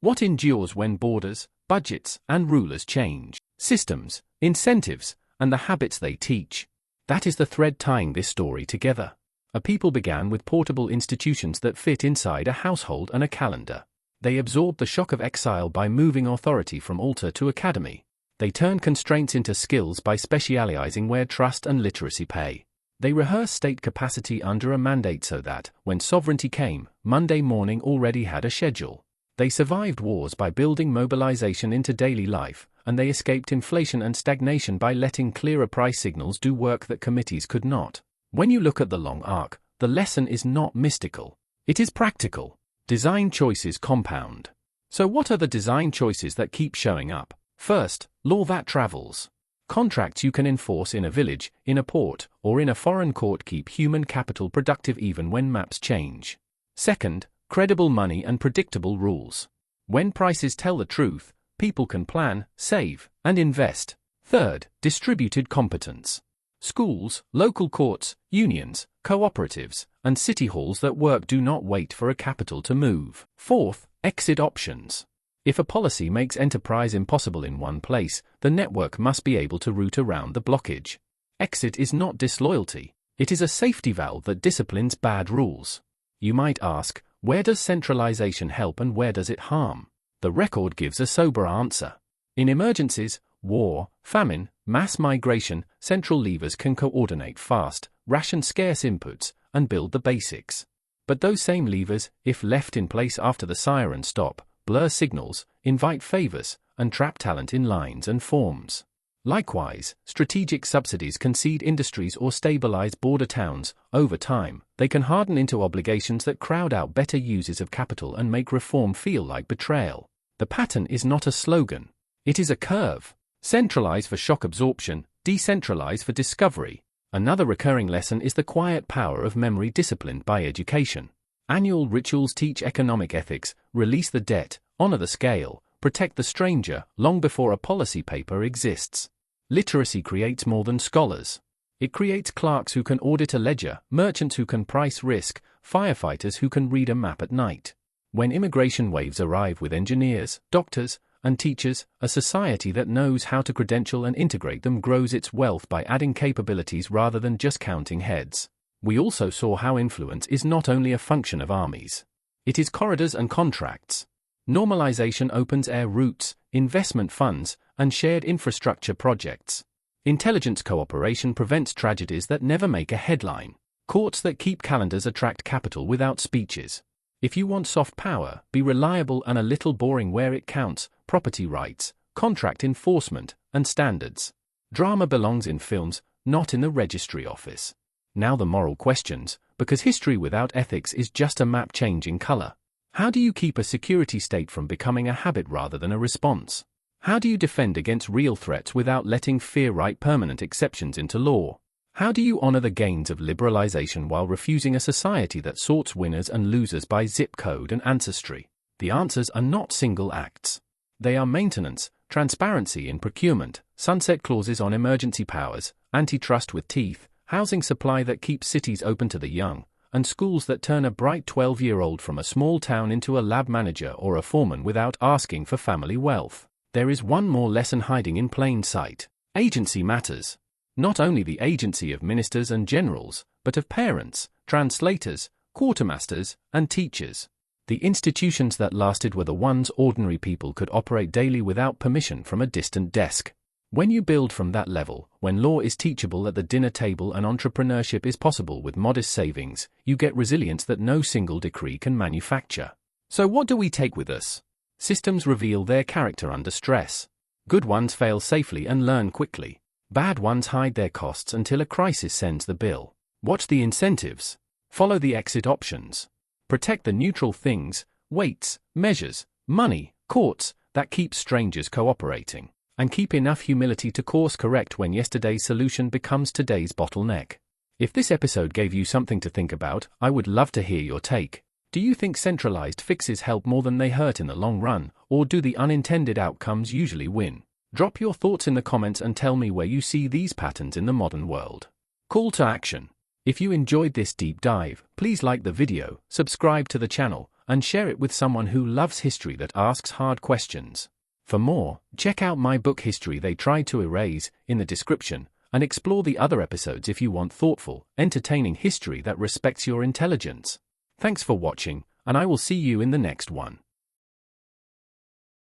What endures when borders, budgets, and rulers change? Systems, incentives, and the habits they teach. That is the thread tying this story together. A people began with portable institutions that fit inside a household and a calendar. They absorbed the shock of exile by moving authority from altar to academy. They turned constraints into skills by specializing where trust and literacy pay. They rehearsed state capacity under a mandate so that, when sovereignty came, Monday morning already had a schedule. They survived wars by building mobilization into daily life, and they escaped inflation and stagnation by letting clearer price signals do work that committees could not. When you look at the long arc, the lesson is not mystical. It is practical. Design choices compound. So what are the design choices that keep showing up? First, law that travels. Contracts you can enforce in a village, in a port, or in a foreign court keep human capital productive even when maps change. Second, credible money and predictable rules. When prices tell the truth, people can plan, save, and invest. Third, distributed competence. Schools, local courts, unions, cooperatives, and city halls that work do not wait for a capital to move. Fourth, exit options. If a policy makes enterprise impossible in one place, the network must be able to route around the blockage. Exit is not disloyalty. It is a safety valve that disciplines bad rules. You might ask, where does centralization help and where does it harm? The record gives a sober answer. In emergencies, war, famine, mass migration, central levers can coordinate fast, ration scarce inputs, and build the basics. But those same levers, if left in place after the siren stop, blur signals, invite favors, and trap talent in lines and forms. Likewise, strategic subsidies can seed industries or stabilize border towns. Over time, they can harden into obligations that crowd out better uses of capital and make reform feel like betrayal. The pattern is not a slogan. It is a curve. Centralize for shock absorption, decentralize for discovery. Another recurring lesson is the quiet power of memory disciplined by education. Annual rituals teach economic ethics, release the debt, honor the scale, protect the stranger, long before a policy paper exists. Literacy creates more than scholars. It creates clerks who can audit a ledger, merchants who can price risk, firefighters who can read a map at night. When immigration waves arrive with engineers, doctors, and teachers, a society that knows how to credential and integrate them grows its wealth by adding capabilities rather than just counting heads. We also saw how influence is not only a function of armies. It is corridors and contracts. Normalization opens air routes, investment funds, and shared infrastructure projects. Intelligence cooperation prevents tragedies that never make a headline. Courts that keep calendars attract capital without speeches. If you want soft power, be reliable and a little boring where it counts: property rights, contract enforcement, and standards. Drama belongs in films, not in the registry office. Now the moral questions, because history without ethics is just a map changing color. How do you keep a security state from becoming a habit rather than a response? How do you defend against real threats without letting fear write permanent exceptions into law? How do you honor the gains of liberalization while refusing a society that sorts winners and losers by zip code and ancestry? The answers are not single acts. They are maintenance, transparency in procurement, sunset clauses on emergency powers, antitrust with teeth, housing supply that keeps cities open to the young, and schools that turn a bright 12-year-old from a small town into a lab manager or a foreman without asking for family wealth. There is one more lesson hiding in plain sight. Agency matters. Not only the agency of ministers and generals, but of parents, translators, quartermasters, and teachers. The institutions that lasted were the ones ordinary people could operate daily without permission from a distant desk. When you build from that level, when law is teachable at the dinner table and entrepreneurship is possible with modest savings, you get resilience that no single decree can manufacture. So what do we take with us? Systems reveal their character under stress. Good ones fail safely and learn quickly. Bad ones hide their costs until a crisis sends the bill. Watch the incentives. Follow the exit options. Protect the neutral things, weights, measures, money, courts, that keep strangers cooperating. And keep enough humility to course correct when yesterday's solution becomes today's bottleneck. If this episode gave you something to think about, I would love to hear your take. Do you think centralized fixes help more than they hurt in the long run, or do the unintended outcomes usually win? Drop your thoughts in the comments and tell me where you see these patterns in the modern world. Call to action. If you enjoyed this deep dive, please like the video, subscribe to the channel, and share it with someone who loves history that asks hard questions. For more, check out my book History They Tried to Erase in the description, and explore the other episodes if you want thoughtful, entertaining history that respects your intelligence. Thanks for watching, and I will see you in the next one.